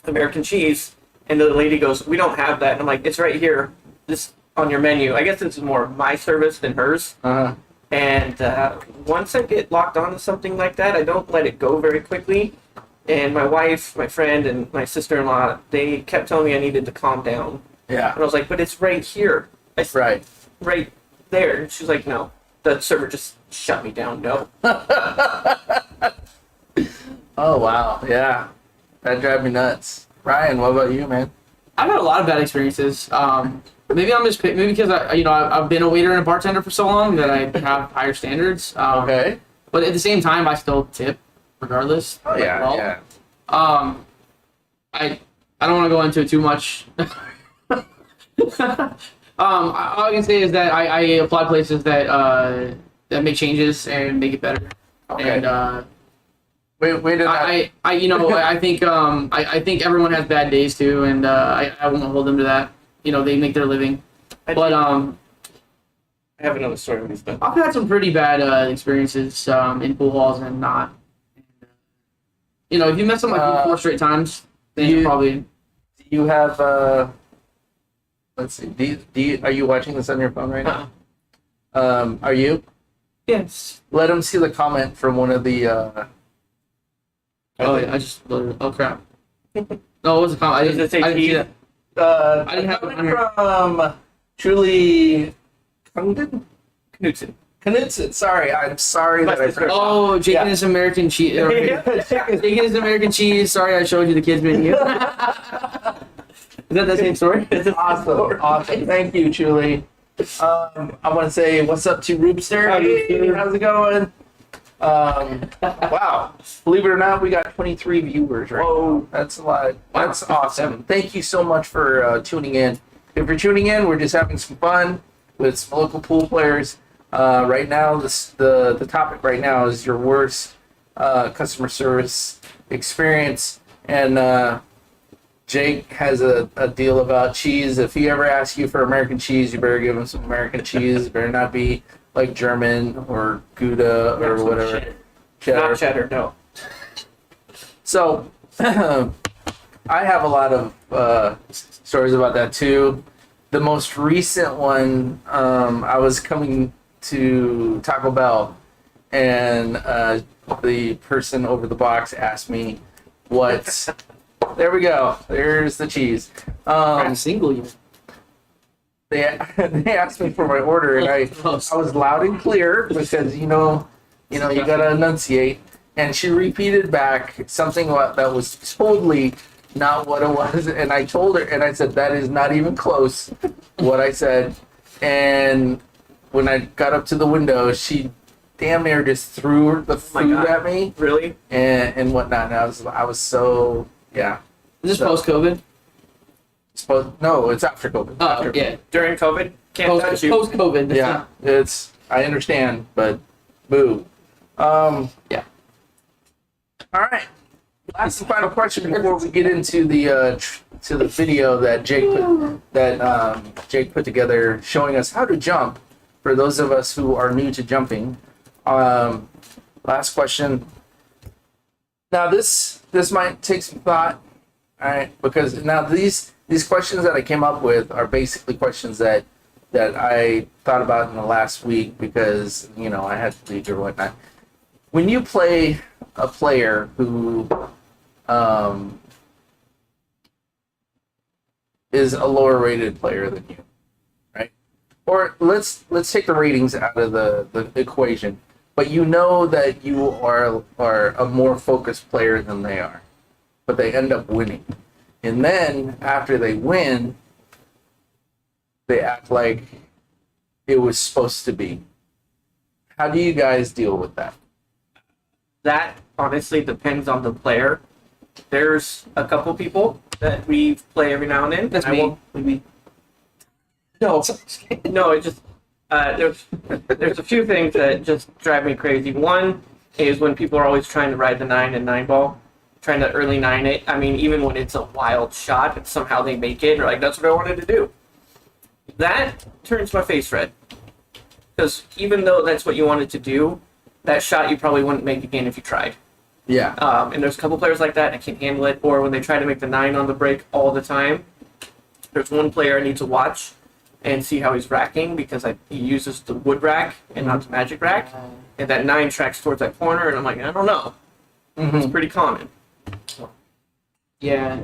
S3: American cheese. And the lady goes, "We don't have that." And I'm like, "It's right here. This on your menu." I guess this is more my service than hers.
S1: Uh-huh.
S3: And once I get locked onto something like that, I don't let it go very quickly. And my wife, my friend, and my sister-in-law, they kept telling me I needed to calm down.
S1: Yeah.
S3: And I was like, "But it's right here."
S1: Right.
S3: Right there. And she's like, "No." The server just shut me down. No.
S1: Oh, wow. Yeah. That drives me nuts. Ryan, what about you, man?
S2: I've had a lot of bad experiences. Maybe I'm just maybe because I've been a waiter and a bartender for so long that I have higher standards.
S1: Okay.
S2: But at the same time, I still tip regardless.
S1: Oh, yeah.
S2: Well.
S1: Yeah.
S2: I don't want to go into it too much. All I can say is that I apply places that make changes and make it better.
S1: Okay.
S2: And
S1: Wait did
S2: I think I think everyone has bad days too, and I won't hold them to that. They make their living. But
S3: I have another story with this, but
S2: I've had some pretty bad experiences in pool halls and not. If you mess up like 4 straight times, then you probably.
S1: Do you have let's see. Are you watching this on your phone right now? Are you?
S3: yes.
S1: Let them see the comment from one of the
S2: Oh yeah, I just loaded it. Oh crap. No, it was a comment.
S3: Does it say
S2: I didn't see
S3: T?
S2: that. I didn't have it on here.
S1: from Julie
S3: Knudsen.
S1: Knudsen. Sorry, I'm sorry that I
S3: Must-
S1: forgot.
S2: Oh, Jake and his American cheese.
S3: Yeah.
S2: Jake and his American cheese. Sorry, I showed you the kids menu. Is that the same story?
S1: Awesome. Thank you, Julie. I want to say what's up to Roopster.
S3: Hi,
S1: Hey,
S3: Roopster.
S1: how's it going? Wow. Believe it or not, we got 23 viewers right now. That's a lot. That's awesome. Thank you so much for tuning in. If you're tuning in, we're just having some fun with some local pool players. Right now, the topic right now is your worst customer service experience. And Jake has a deal about cheese. If he ever asks you for American cheese, you better give him some American cheese. It better not be like German or Gouda or
S3: Some
S1: whatever.
S3: shit.
S1: Cheddar.
S3: Not cheddar, no.
S1: So, I have a lot of stories about that too. The most recent one, I was coming to Taco Bell, and the person over the box asked me what. There we go. There's the cheese.
S2: Single unit.
S1: They asked me for my order, and I was loud and clear because you gotta enunciate. And she repeated back something that was totally not what it was. And I told her, and I said, "That is not even close." What I said. And when I got up to the window, she damn near just threw the food at me
S3: Really?
S1: and whatnot. And I was so yeah.
S2: Is this
S1: So-
S2: post-COVID?
S1: No, it's after COVID.
S2: Oh,
S1: After
S2: yeah.
S3: During COVID? Can't touch you.
S2: Post-COVID.
S1: Yeah, I understand, but boo.
S2: Yeah.
S1: All right. Last and final question before we get into the to the video that Jake put together, showing us how to jump for those of us who are new to jumping. Last question. Now this might take some thought, all right? Because now these questions that I came up with are basically questions that I thought about in the last week because I had to leave or whatnot. When you play a player who is a lower rated player than you, right? Or let's take the ratings out of the equation, but you know that you are a more focused player than they are, but they end up winning. And then after they win, they act like it was supposed to be. How do you guys deal with that?
S3: That honestly depends on the player. There's a couple people that we play every now and then.
S2: That's
S3: I
S2: me.
S3: won't- No, no, it just there's a few things that just drive me crazy. One is when people are always trying to ride the 9 and 9 ball. trying to early 9 it. I mean, even when it's a wild shot, and somehow they make it, or like, that's what I wanted to do. That turns my face red. Because even though that's what you wanted to do, that shot you probably wouldn't make again if you tried.
S1: Yeah.
S3: And there's a couple players like that can't handle it, or when they try to make the 9 on the break all the time. There's one player I need to watch and see how he's racking, because he uses the wood rack and not the magic rack, and that 9 tracks towards that corner, and I'm like, I don't know. It's pretty common.
S2: Yeah.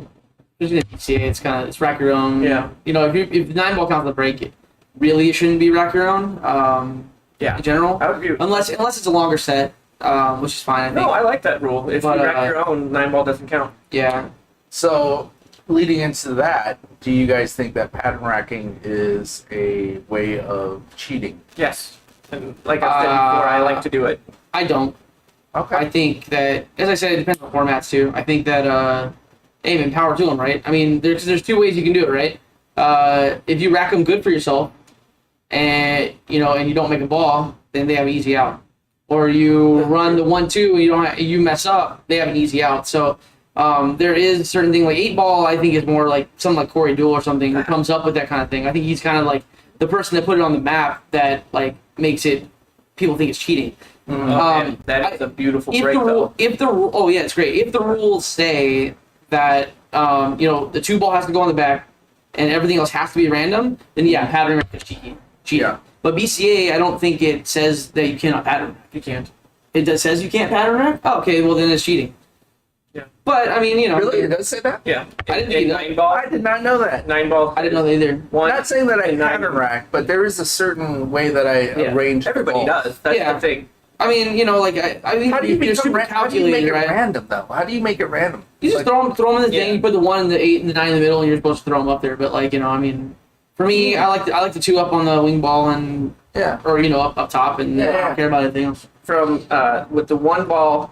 S2: Especially in PCA, it's rack your own.
S3: Yeah.
S2: You know, if the 9 ball counts the break, it shouldn't be rack your own.
S3: Yeah.
S2: In general.
S3: I would agree.
S2: Unless it's a longer set, which is fine, I think.
S3: No, I like that rule. If you rack your own, 9 ball doesn't count.
S2: Yeah.
S1: So, leading into that, do you guys think that pattern racking is a way of cheating?
S3: Yes. And like I said before, I like to do it.
S2: I don't.
S1: Okay.
S2: I think that, as I said, it depends on formats too. I think that, hey, man, power to them, right? I mean, there's 2 ways you can do it, right? If you rack them good for yourself, and you don't make a ball, then they have an easy out. Or you run the 1-2 and you mess up, they have an easy out. So there is a certain thing like 8 ball. I think is more like something like Corey Duel or something who comes up with that kind of thing. I think he's kind of like the person that put it on the map that like makes it people think it's cheating.
S3: That is a beautiful break, though.
S2: It's great. If the rules say that the 2 ball has to go on the back and everything else has to be random, then yeah, pattern rack is cheating.
S1: Yeah.
S2: But BCA, I don't think it says that you cannot pattern rack.
S3: You can't.
S2: It says you can't pattern rack? Oh, okay, well then it's cheating.
S3: Yeah.
S2: But I mean,
S1: Really? It does say that?
S3: Yeah.
S2: I didn't think
S3: 9 ball.
S1: I did not know that.
S3: 9 ball.
S2: I didn't know that either.
S3: One.
S1: Not saying that I
S3: and 9.
S1: pattern rack, but there is a certain way that I arrange
S3: Everybody
S1: the balls.
S3: does. That's
S2: Yeah.
S3: the thing.
S2: I mean, I think
S1: How do you
S2: you're super
S1: how do you make
S2: calculated,
S1: it
S2: right?
S1: random, though? How do you make it random?
S2: You just
S1: Like,
S2: throw them in the
S3: Yeah.
S2: thing. You put the 1 and the 8 and the 9 in the middle, and you're supposed to throw them up there. But for me, I like the 2 up on the wing ball and
S1: Yeah.
S2: or up top, and I don't care about anything else.
S3: From with the 1 ball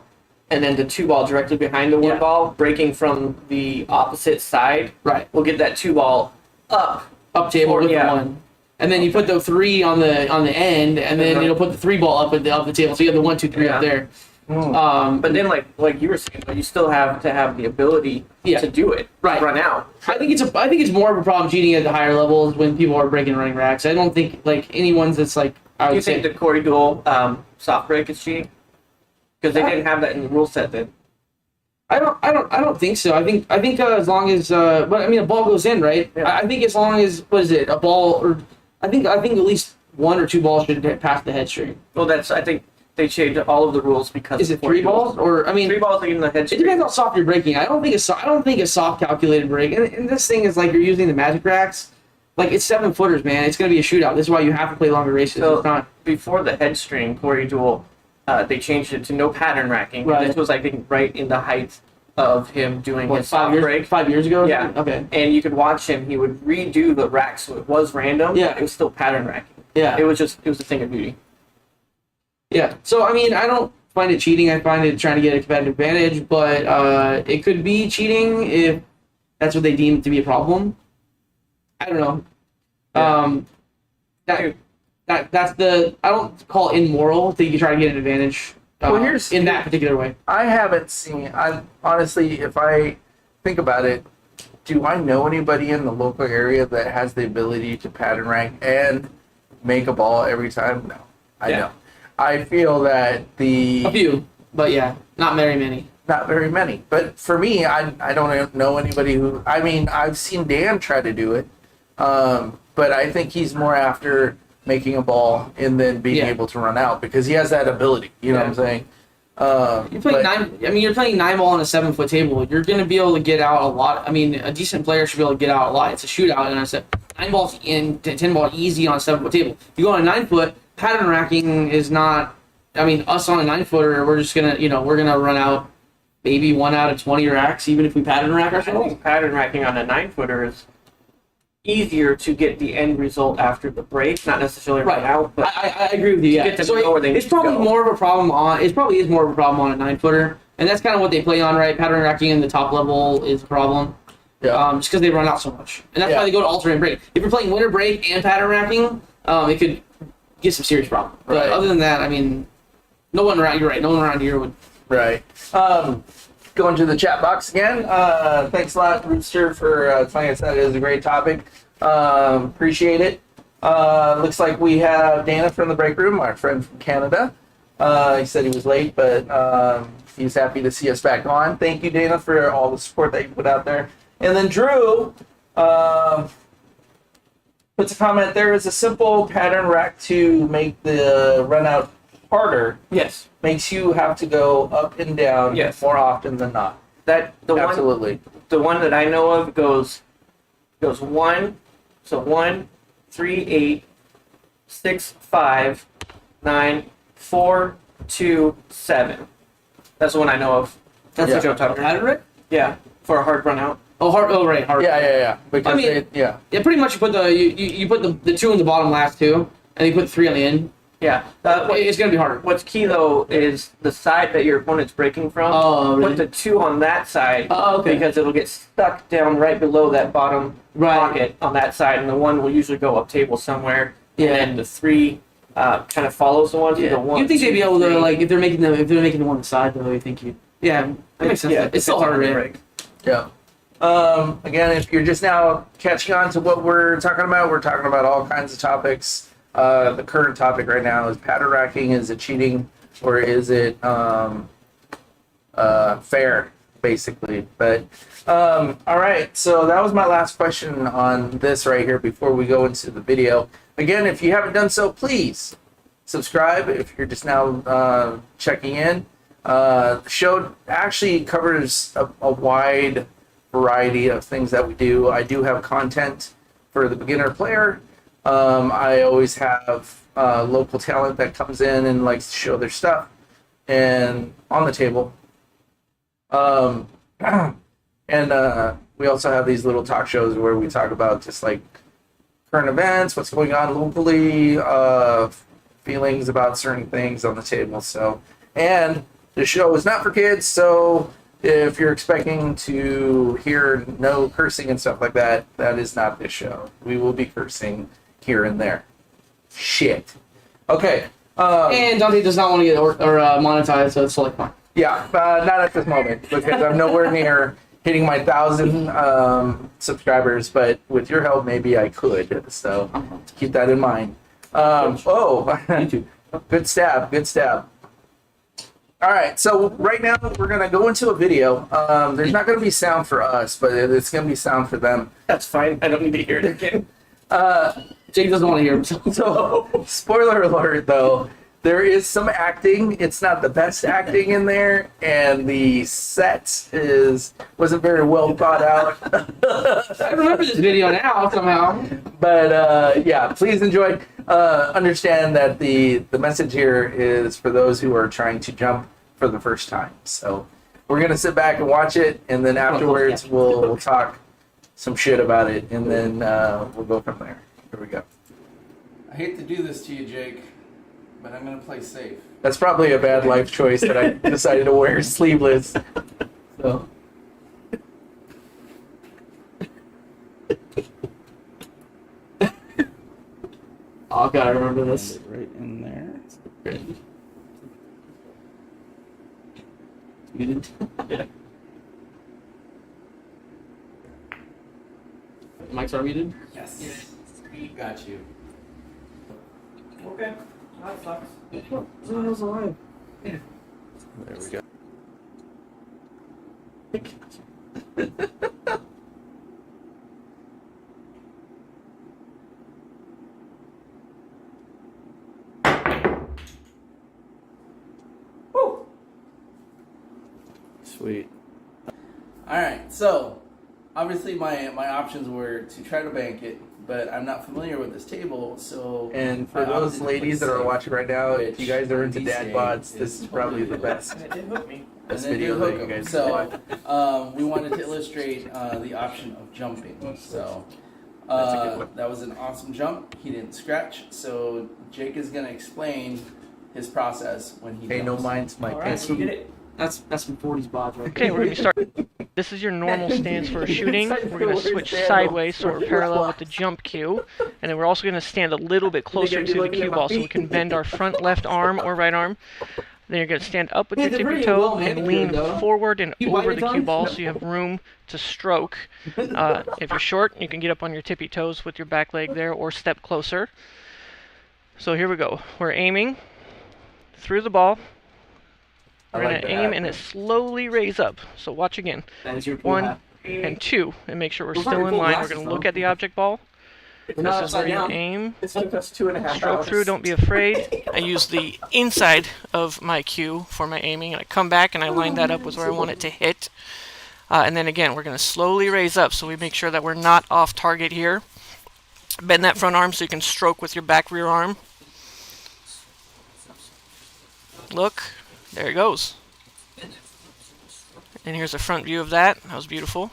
S3: and then the 2 ball directly behind the 1
S2: Yeah.
S3: ball, breaking from the opposite side,
S2: Right.
S3: we'll get that 2 ball up.
S2: Up table
S3: Or-
S2: with
S3: yeah.
S2: the 1. And then you put the 3 on the end, and then put the 3 ball up at the table. So you have the 1, 2, 3 up
S3: Yeah.
S2: there.
S3: But then, like you were saying, you still have to have the ability to do it,
S2: Right.
S3: run out.
S2: I think it's more of a problem cheating at the higher levels when people are breaking and running racks. I don't think like anyone's that's like I
S3: Do
S2: would
S3: you
S2: say
S3: think the Corey Duel soft break is cheating? Because they didn't have that in the rule set then.
S2: I don't think so. I think as long as but I mean a ball goes in, right?
S3: Yeah.
S2: I think as long as a ball or I think at least 1 or 2 balls should pass the head string.
S3: Well, I think they changed all of the rules because
S2: Is
S3: of
S2: it
S3: Corey
S2: 3
S3: Duel.
S2: balls or I mean
S3: 3 balls in the head
S2: it
S3: string.
S2: depends how soft you're breaking. I don't think a soft calculated break. And this thing is like you're using the magic racks. Like it's 7-footers, man. It's gonna be a shootout. This is why you have to play longer races.
S3: So
S2: It's not
S3: before the head string Corey Duel, they changed it to no pattern racking.
S2: Right.
S3: This was I think right in the height of him doing
S2: what,
S3: his soft break.
S2: 5 years ago. Or
S3: Yeah.
S2: something? Okay.
S3: And you could watch him. He would redo the rack, so it was random.
S2: Yeah.
S3: But it was still pattern racking.
S2: Yeah.
S3: It was a thing of beauty.
S2: Yeah. So I mean, I don't find it cheating. I find it trying to get a competitive advantage, but it could be cheating if that's what they deem to be a problem. I don't know.
S3: Yeah.
S2: That's the I don't call it immoral that you try to get an advantage. In that particular way.
S1: I haven't seen. I honestly, if I think about it, do I know anybody in the local area that has the ability to pattern rank and make a ball every time? No, I don't. I feel that
S2: A few, but yeah, not very many.
S1: not very many. But for me, I don't know anybody who. I mean, I've seen Dan try to do it, but I think he's more after making a ball and then being able to run out because he has that ability. You know what I'm saying?
S2: You're playing you're playing 9 ball on a 7-foot table. You're going to be able to get out a lot. I mean, a decent player should be able to get out a lot. It's a shootout, and I said 9 balls in 10 ball easy on a 7-foot table. If you go on a 9-foot, pattern racking is not. I mean, us on a 9-footer, we're just gonna we're gonna run out maybe 1 out of 20 racks, even if we pattern rack
S3: I
S2: ourselves.
S3: think pattern racking on a 9-footer is easier to get the end result after the break, not necessarily right out, but
S2: I agree with you. Yeah,
S3: get to know where they
S2: it's
S3: need to
S2: probably
S3: go.
S2: more of a problem on. It probably is more of a problem on a 9-footer, and that's kind of what they play on, right? Pattern racking in the top level is a problem.
S1: Yeah.
S2: Just because they run out so much, and that's why they go to alternate break. If you're playing winter break and pattern racking, it could get some serious problems. But
S1: Right.
S2: other than that, I mean, no one around. You're right. No one around here would.
S1: Right. going to the chat box again. Thanks a lot, Rooster, for telling us that it is a great topic. Appreciate it. Looks like we have Dana from the break room, our friend from Canada. He said he was late, but he's happy to see us back on. Thank you, Dana, for all the support that you put out there. And then Drew puts a comment. There is a simple pattern rack to make the run out harder.
S3: Yes.
S1: Makes you have to go up and down more often than not. Absolutely.
S3: The one that I know of goes 1, so 1, 3, 8, 6, 5, 9, 4, 2, 7. That's the one I know of. That's what you're talking about.
S2: Pattern?
S3: Yeah, for a hard run out.
S2: Oh, hard. Oh, right, hard.
S1: Yeah. Because
S2: I mean, yeah, pretty much you put you put the 2 in the bottom last 2, and you put 3 on the end.
S3: Yeah,
S2: it's gonna be harder.
S3: What's key though is the side that your opponent's breaking from.
S2: Oh, really?
S3: Put the 2 on that side.
S2: Oh, okay.
S3: Because it'll get stuck down right below that bottom pocket on that side, and the 1 will usually go up table somewhere.
S2: Yeah.
S3: And then the 3 kind of follows the 1. So the 1.
S2: You think they'd be able to, like, if they're making the one on the side though? You think you? Yeah, that makes sense.
S3: Yeah,
S2: it's still harder to break.
S1: Yeah. Again, if you're just now catching on to what we're talking about all kinds of topics. The current topic right now is pattern racking. Is it cheating or is it fair, basically? But all right, so that was my last question on this right here before we go into the video. Again, if you haven't done so, please subscribe if you're just now checking in. The show actually covers a wide variety of things that we do. I do have content for the beginner player. I always have local talent that comes in and likes to show their stuff and on the table. And we also have these little talk shows where we talk about just like current events, what's going on locally, feelings about certain things on the table. So, and the show is not for kids, so if you're expecting to hear no cursing and stuff like that, that is not this show. We will be cursing here and there. Shit. Okay.
S2: And Dante does not want to get or monetized, so it's totally fine.
S1: Yeah, not at this moment because I'm nowhere near hitting my 1,000 subscribers. But with your help, maybe I could. So keep that in mind. YouTube. Good stab. Good stab. All right, so right now we're gonna go into a video. There's not gonna be sound for us, but it's gonna be sound for them.
S3: That's fine. I don't need to hear it again.
S2: Jake doesn't want to hear himself.
S1: So, spoiler alert, though, there is some acting. It's not the best acting in there, and the set wasn't very well thought out.
S2: I remember this video now somehow.
S1: But yeah, please enjoy. Understand that the message here is for those who are trying to jump for the first time. So we're gonna sit back and watch it, and then afterwards we'll talk some shit about it, and then we'll go from there. Here we go. I hate to do this to you, Jake, but I'm gonna play safe. That's probably a bad life choice that I decided to wear sleeveless. So.
S2: Oh god, I remember this.
S1: Right in there.
S2: Good. Muted.
S3: Yeah.
S2: Mics are muted?
S1: Yes. Got you.
S3: Okay. That sucks.
S2: Someone alive.
S1: Yeah. There we go. Woo! Sweet. All right, so obviously my options were to try to bank it, but I'm not familiar with this table, so... And for those ladies that are watching right now, if you guys are into dad bods, this is probably the best.
S3: It did hook me.
S1: Best video that you guys So, we wanted to illustrate the option of jumping, so... that was an awesome jump. He didn't scratch, so Jake is going to explain his process when he jumps. No minds my pants.
S3: You get it.
S2: That's some 40s bods right
S4: Okay, we're going to start. This is your normal stance for shooting. We're going to switch sideways so we're parallel with the jump cue. And then we're also going to stand a little bit closer to the cue ball so we can bend our front left arm or right arm. Then you're going to stand up with
S2: Yeah,
S4: your
S2: they're
S4: tippy
S2: pretty
S4: toe
S2: well
S4: and
S2: manicured,
S4: lean
S2: though.
S4: forward and
S2: You bite
S4: over
S2: your
S4: the cue
S2: tongue?
S4: ball so you have room to stroke. If you're short, you can get up on your tippy toes with your back leg there or step closer. So here we go. We're aiming through the ball. We're going to aim and it slowly raise up. So watch again.
S2: That is your
S4: 1 and 2, and make sure we're
S2: Those aren't
S4: still
S2: your
S4: in
S2: full
S4: line.
S2: glasses,
S4: We're going to
S2: though.
S4: look at the object ball.
S2: They're not
S4: This is where
S2: upside
S4: you
S2: down.
S4: aim.
S3: This took us 2.5
S4: Stroke
S3: hours.
S4: through, don't be afraid. I use the inside of my cue for my aiming, and I come back and I line that up with where I want it to hit. And then again, we're going to slowly raise up so we make sure that we're not off target here. Bend that front arm so you can stroke with your back rear arm. Look, there it goes. And here's a front view of that. That was beautiful.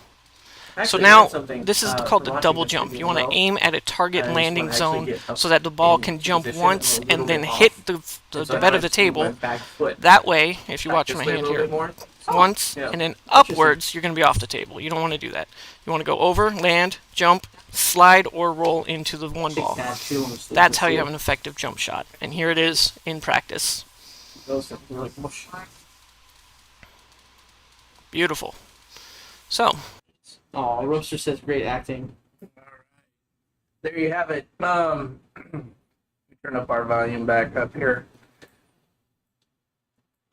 S4: So
S3: Actually,
S4: now,
S3: that's something,
S4: this is
S3: from
S4: called the
S3: watching
S4: double
S3: this
S4: jump.
S3: video
S4: You want to
S3: well.
S4: aim at a target
S3: just
S4: landing
S3: wanna actually
S4: zone
S3: get up
S4: so that the ball
S3: in
S4: can jump
S3: position
S4: once
S3: a little
S4: and then
S3: bit
S4: hit
S3: off.
S4: the
S3: And so I
S4: bed of
S3: wanted
S4: the
S3: to move my
S4: table.
S3: back foot
S4: That way, if you
S3: back
S4: watch
S3: this
S4: my
S3: way a
S4: hand
S3: little
S4: here,
S3: bit more.
S4: once
S3: Yeah.
S4: and then upwards, you're going to be off the table. You don't want to do that. You want to go over, land, jump, slide, or roll into the one ball. That's how you have an effective jump shot. And here it is in practice. Beautiful. So,
S2: Oh, Roaster says great acting.
S1: There you have it. Turn up our volume back up here.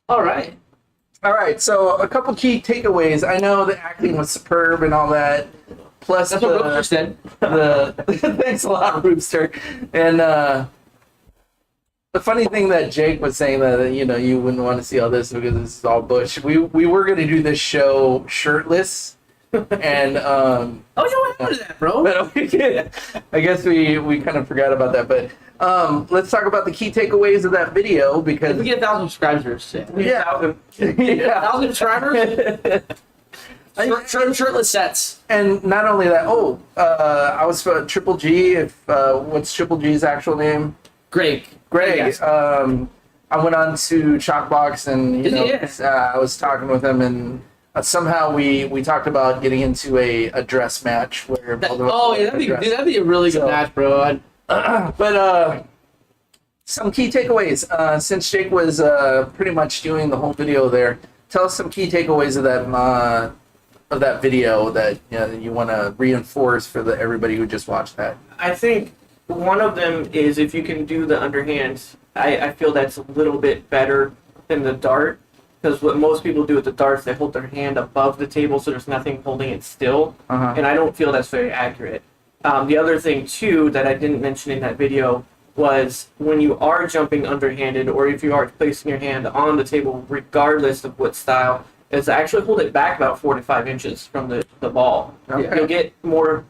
S2: All right.
S1: All right, so a couple key takeaways. I know the acting was superb and all that. Plus,
S2: That's what Roaster said.
S1: thanks a lot, Rooster. And the funny thing that Jake was saying that you wouldn't want to see all this because this is all bush. We were going to do this show shirtless, and
S2: Oh, yeah, what happened to that, bro?
S1: but I guess we kind of forgot about that. But let's talk about the key takeaways of that video because
S2: If we get 1,000 subscribers,
S1: yeah.
S2: 1,000 subscribers, shirtless sets.
S1: And not only that, I was Triple G. What's Triple G's actual name?
S2: Greg.
S1: Greg.
S2: Yes.
S1: I went on to Chalkbox and
S2: Yes.
S1: I was talking with him and somehow we talked about getting into a dress match where both of us
S2: Oh,
S1: were
S2: yeah,
S1: dressed.
S2: that'd be a really good
S1: So-
S2: match, bro.
S1: But some key takeaways. Since Jake was pretty much doing the whole video there, tell us some key takeaways of that video that you want to reinforce for everybody who just watched that.
S3: I think one of them is if you can do the underhand, I feel that's a little bit better than the dart. Because what most people do with the darts, they hold their hand above the table so there's nothing holding it still.
S1: Uh-huh.
S3: And I don't feel that's very accurate. The other thing, too, that I didn't mention in that video was when you are jumping underhanded or if you are placing your hand on the table, regardless of what style, is to actually hold it back about 4 to 5 inches from the ball.
S1: Okay.
S3: You'll get more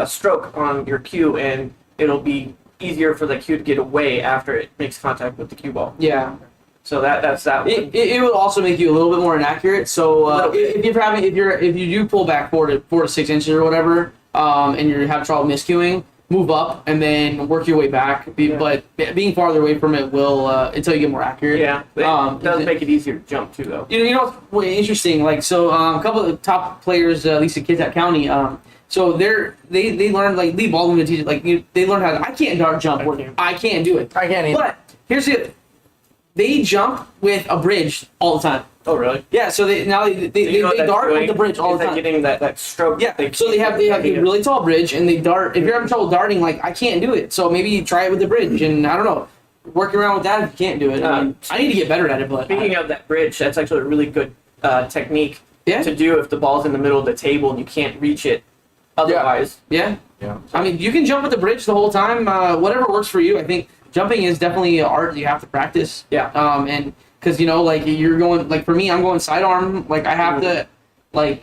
S3: stroke on your cue and it'll be easier for the cue to get away after it makes contact with the cue ball.
S2: Yeah.
S3: So that's that one.
S2: It will also make you a little bit more inaccurate. So
S3: Little bit.
S2: if you do pull back 4 to 6 inches or whatever, and you have trouble miscuing, move up and then work your way back. But being farther away from it will until you get more accurate.
S3: Yeah, but it does make it easier to jump too, though.
S2: You know what's interesting? Like a couple of the top players, at least at Kitsap County, so they learned like Lee Baldwin would teach it. Like they learned how to. I can't dart jump. I can't do it.
S1: I can't either.
S2: But here's the. They jump with a bridge all the time.
S3: Oh, really?
S2: Yeah, so they dart with the bridge all the time.
S3: Getting that stroke.
S2: Yeah, so they have a really tall bridge and they dart. If you're having trouble darting, like I can't do it, so maybe try it with the bridge and I don't know, work around with that if you can't do it. I need to get better at it, but
S3: Speaking of that bridge, that's actually a really good technique
S2: yeah,
S3: to do if the ball's in the middle of the table and you can't reach it. Otherwise,
S2: yeah.
S1: Yeah.
S2: I mean, you can jump with the bridge the whole time. Whatever works for you. I think jumping is definitely an art that you have to practice.
S3: Yeah.
S2: And because like you're going, like for me, I'm going sidearm. Like I have to, I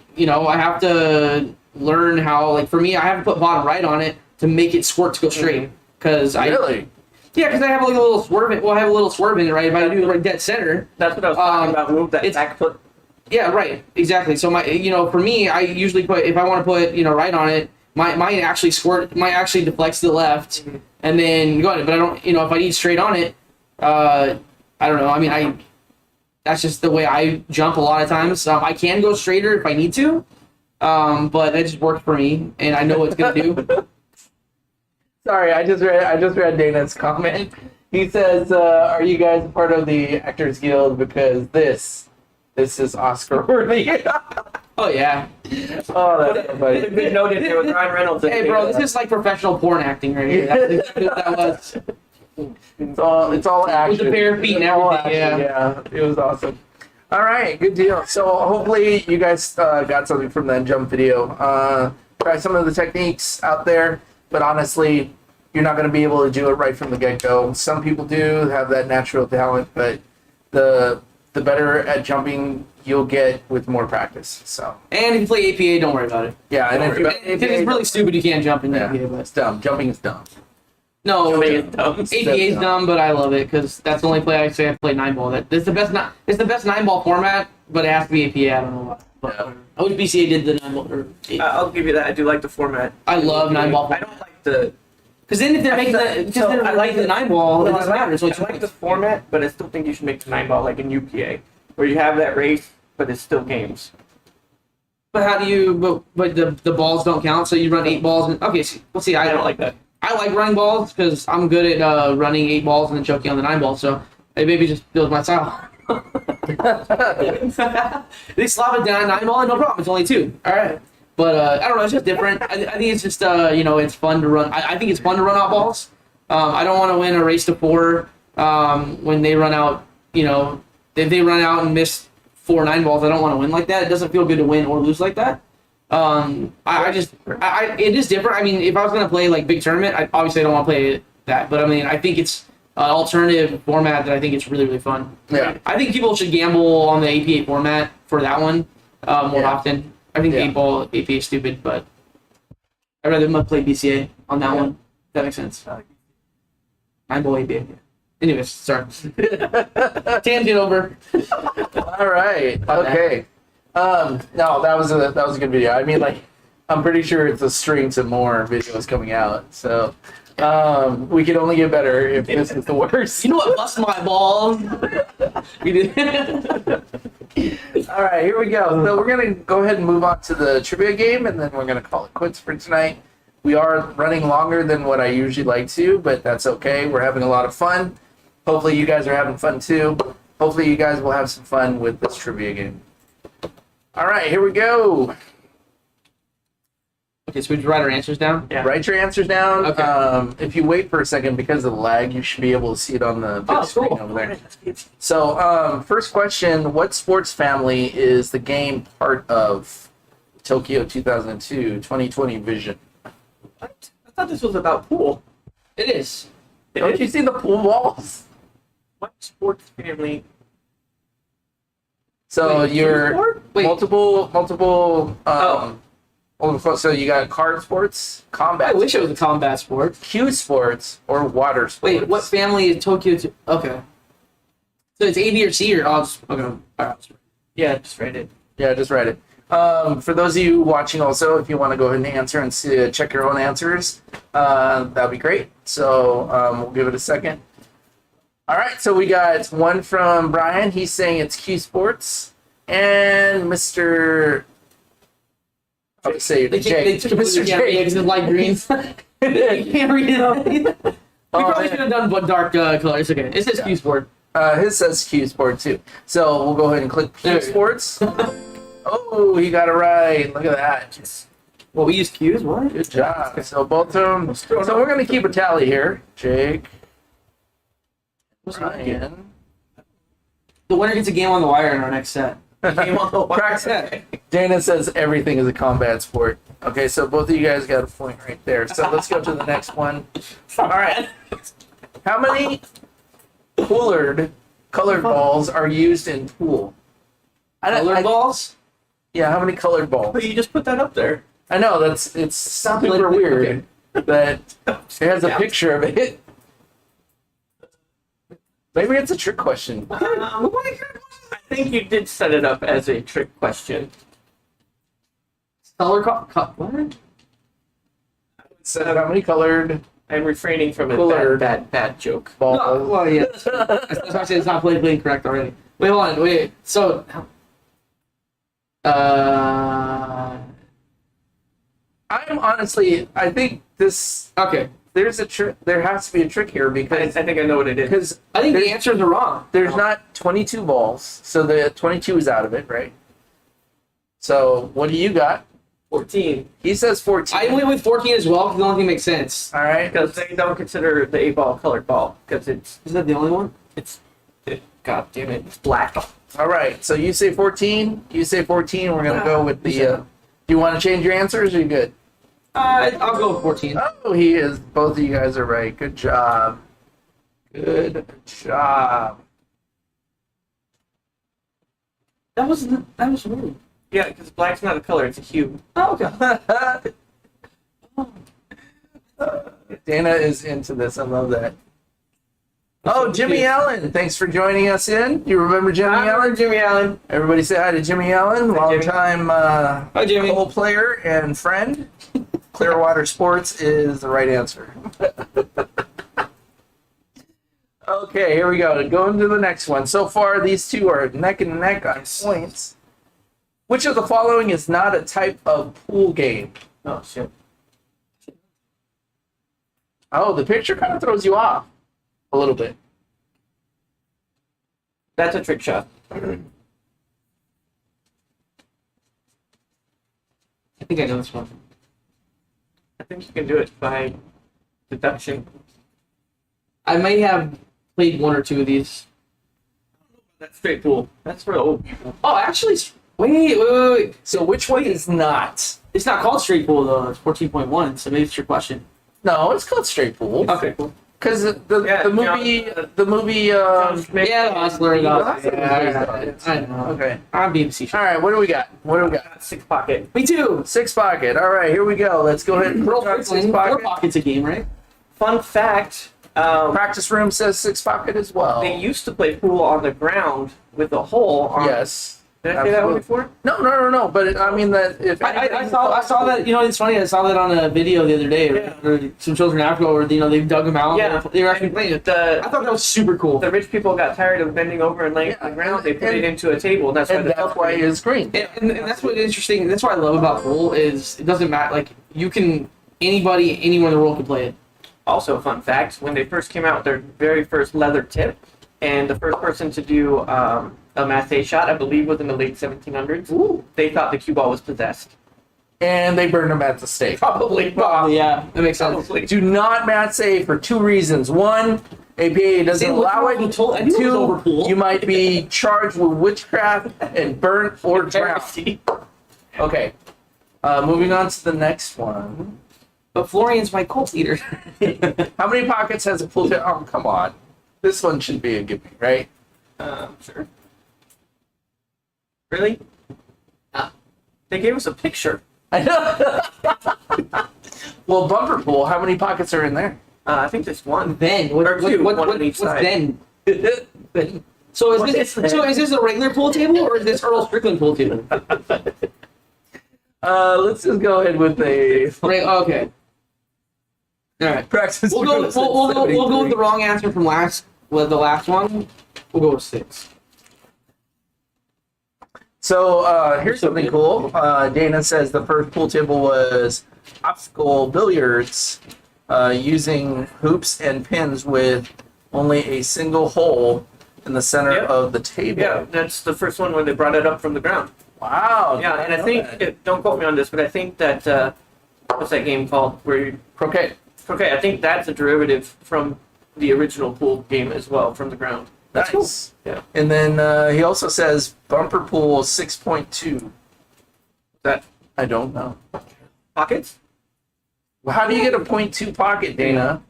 S2: have to learn how. Like for me, I have to put bottom right on it to make it squirt to go straight. Because
S1: Really?
S2: because I have like a little swerve. Well, I have a little swerve in it, right? If I do it right dead center.
S3: that's what I was talking about. Move that
S2: it's-
S3: back foot.
S2: Yeah, right. Exactly. So for me, I usually put, if I want to put, right on it, mine actually deflects to the left, and then go on it. But I don't, if I need straight on it, I don't know. I mean, that's just the way I jump a lot of times. I can go straighter if I need to, but that just worked for me, and I know what it's gonna do.
S1: Sorry, I just read Dana's comment. He says, "Are you guys part of the Actors Guild? Because this is Oscar worthy."
S2: Oh yeah.
S1: Oh, that's so funny.
S3: Good noted there with Ryan Reynolds.
S2: Hey, bro, this is like professional porn acting right here. That's what that was.
S1: It's all action.
S2: With the bare feet and
S1: It's all
S2: everything,
S1: action, yeah, it was awesome. All right, good deal. So hopefully you guys got something from that jump video. Try some of the techniques out there, but honestly, you're not going to be able to do it right from the get-go. Some people do have that natural talent, but the better at jumping you'll get with more practice. So
S2: And if you play APA, don't worry about it.
S1: yeah, and
S2: If it's really stupid, you can't jump in
S1: yeah,
S2: APA, but
S1: it's dumb. Jumping is dumb.
S2: no,
S3: Jumping is dumb.
S2: APA is dumb, but I love it because that's the only play I say I play 9-ball. It's the best. It's the best 9-ball format, but it has to be APA. I don't know why. But
S1: Yeah.
S2: I wish BCA did the 9-ball. Or
S3: I'll give you that. I do like the format.
S2: I love 9-ball.
S3: I don't like the.
S2: Because then if they're making
S3: I like
S2: the 9-ball, it
S3: No,
S2: doesn't matter. So
S3: I like the format, but I still think you should make the 9-ball like in UPA, where you have that race, but it's still games.
S2: But how do you? But the balls don't count. So you run 8 balls. And, okay, see,
S3: I don't like that.
S2: I like running balls because I'm good at running 8 balls and then choking on the 9 ball. So it maybe just builds my style. They slap it down 9-ball and no problem. It's only 2. All right. But I don't know. It's just different. I think it's just it's fun to run. I think it's fun to run out balls. I don't want to win a race to 4 when they run out. If they run out and miss 4 9-balls, I don't want to win like that. It doesn't feel good to win or lose like that. It is different. I mean, if I was gonna play like big tournament, obviously I don't want to play that. But I mean, I think it's an alternative format that I think it's really really fun.
S1: Yeah.
S2: I think people should gamble on the APA format for that one more often. I think the 8-ball APA is stupid, but I'd rather play BCA on that one. If that makes sense. 9-ball APA. Yeah. Anyways, sorry. Tangent over.
S1: All right. Okay. No, that was a good video. I mean, like, I'm pretty sure it's a string to more videos coming out. So, we can only get better if this is the worst.
S2: You know what? Bust my balls. We did.
S1: All right, here we go. So we're gonna go ahead and move on to the trivia game, and then we're gonna call it quits for tonight. We are running longer than what I usually like to, but that's okay. We're having a lot of fun. Hopefully, you guys are having fun too. Hopefully, you guys will have some fun with this trivia game. All right, here we go.
S2: Okay, so we just write our answers down?
S3: Yeah.
S1: Write your answers down.
S2: Okay.
S1: If you wait for a second, because of the lag, you should be able to see it on the big screen over there.
S3: Cool.
S1: So, first question, what sports family is the game part of Tokyo 2002 2020 Vision?
S3: What? I thought this was about pool.
S2: It is.
S1: Don't you see the pool balls?
S3: What sports family?
S1: So
S3: Wait,
S1: you're
S3: sport?
S2: Wait.
S1: multiple. So you got card sports, combat.
S2: I wish it was a combat sport.
S1: Cue sports, or water sports.
S2: Wait, what family is Tokyo to? Okay. So it's A, B, or C, or I'll just, okay. All right.
S3: Yeah, just write it.
S1: Yeah, just write it. For those of you watching also, if you want to go ahead and answer and see, check your own answers, that'd be great. So we'll give it a second. All right, so we got one from Bryan. He's saying it's Q Sports. And Mr. I'll just say
S2: They
S1: Jay.
S2: Mr. J. Because it's light green. You can't read it. We probably should have done dark colors. Okay, it says Q Sport.
S1: His says Q Sport too. So we'll go ahead and click Q Sports. Oh, he got it right. Look at that.
S2: Well, we use Qs. What?
S1: Good job. So both of them. So we're going to keep a tally here. Jake. Ryan.
S2: The winner gets a game on the wire in our next set.
S3: Game on the
S1: Crack set. Dana says everything is a combat sport. Okay, so both of you guys got a point right there. So let's go to the next one.
S3: All right.
S1: How many colored balls are used in pool?
S2: Colored balls?
S1: Yeah, how many colored balls?
S3: But you just put that up there.
S1: I know it's super
S2: like-
S1: weird that it has a picture of it. Maybe it's a trick question.
S3: I think you did set it up as a trick question.
S2: What?
S1: So how many colored
S3: I'm refraining from a
S1: Colored.
S3: bad joke.
S1: balls?
S2: No, well, yeah. That's why I said it's not politically incorrect already. Wait, hold on. Wait. So,
S1: I'm honestly, I think this.
S2: okay.
S1: there's a trick. There has to be a trick here
S3: I
S1: because
S3: think I know what it is.
S1: because
S2: I think the
S1: There's-
S2: answers are wrong.
S1: there's not 22 balls, so the 22 is out of it, right? So what do you got?
S3: 14.
S1: He says 14.
S2: I went with 14 as well because the only thing makes sense.
S1: All right.
S3: Because they don't consider the 8-ball colored ball because
S2: Is that the only one?
S3: God damn it, it's black.
S1: All right. So you say 14. You say 14. We're gonna go with the. Do you want to change your answers? Or are you good?
S2: I'll go with 14.
S1: Oh, he is. Both of you guys are right. Good job. Good job.
S2: That was weird.
S3: Yeah, because black's not a color, it's a hue.
S2: Oh, okay.
S1: Dana is into this. I love that. Oh, Jimmy Allen. Thanks for joining us in. You remember Jimmy
S3: I remember
S1: Allen?
S3: Jimmy Allen.
S1: Everybody say hi to Jimmy Allen,
S3: Hi, Jimmy.
S1: longtime
S2: Hi, Jimmy.
S1: Cole player and friend. Clearwater Sports is the right answer. Okay, here we go. Going to the next one. So far, these two are neck and neck on points. Which of the following is not a type of pool game?
S3: Oh, shit.
S1: Oh, the picture kind of throws you off a little bit.
S3: That's a trick shot.
S2: I think I know this one.
S3: I think you can do it by deduction.
S2: I may have played one or two of these.
S3: That's straight pool. That's for old people.
S2: Oh, actually, wait.
S1: So which one is not?
S2: It's not called straight pool though. It's 14.1. So maybe it's your question.
S1: No, it's called straight pool.
S3: Okay, cool.
S1: Because the
S3: Yeah,
S1: movie.
S2: Yeah, I was learning
S1: That's
S2: that.
S1: what it is.
S2: I know.
S1: Okay.
S2: I'm being facetious.
S1: All right. What do we got?
S3: Six pocket.
S2: Me too.
S1: Six pocket. All right. Here we go. Let's go ahead and
S2: Pearl
S1: put on six
S2: Strickland, four
S1: pocket.
S2: pockets a game, right?
S3: Fun fact,
S1: Practice room says six pocket as well.
S3: they used to play pool on the ground with a hole on.
S1: Yes.
S3: Did I say that one
S1: Absolutely.
S3: before?
S1: No. But I mean that if
S2: I saw that. You know, it's funny. I saw that on a video the other day. Or some children in Africa, where they dug them out.
S3: Yeah.
S2: They were actually playing it. I thought that was super cool.
S3: The rich people got tired of bending over and laying on the ground. They put it into a table, and that's why
S1: and
S3: the
S1: that's why it's green.
S2: And that's what interesting. That's what I love about pool is it doesn't matter. Like you can anybody anywhere in the world can play it.
S3: Also, a fun fact: when they first came out with their very first leather tip, and the first person to do a massé shot, I believe, was in the late 1700s.
S2: Ooh.
S3: They thought the cue ball was possessed.
S1: And they burned them at the stake.
S3: Probably.
S2: Yeah, that makes sense.
S3: Probably.
S1: Do not match say for two reasons. One, APA doesn't
S2: See, look
S1: allow
S2: what
S1: it.
S2: you told- I knew it was over
S1: Two,
S2: pool.
S1: you might be charged with witchcraft and burnt or drowned. Okay. Moving on to the next one.
S2: But Florian's my cult leader.
S1: How many pockets has a pool table? Oh, come on. This one should be a gimme, right?
S3: Sure. Really? They gave us a picture.
S1: I know. Well, bumper pool, how many pockets are in there?
S3: I think there's one.
S2: Then
S3: Or two, one on each
S2: what's
S3: side.
S2: then? So is this a regular pool table or is this Earl Strickland pool table?
S1: Let's just go ahead with a
S2: Right. Okay. All right.
S1: practice.
S2: We'll go with the wrong answer from the last one. We'll go with 6.
S1: So here's something cool. Dana says the first pool table was obstacle billiards using hoops and pins with only a single hole in the center
S3: Yep.
S1: of the table.
S3: Yeah, that's the first one when they brought it up from the ground.
S1: Wow.
S3: Yeah, and I think, don't quote me on this, but I think that, what's that game called? Where you,
S1: croquet.
S3: okay, I think that's a derivative from the original pool game as well, from the ground.
S1: That's
S3: Nice.
S1: cool.
S3: Yeah.
S1: And then he also says bumper pool 6.2.
S3: That
S1: I don't know.
S3: pockets?
S1: Well, how do you get a 0.2 pocket, Dana?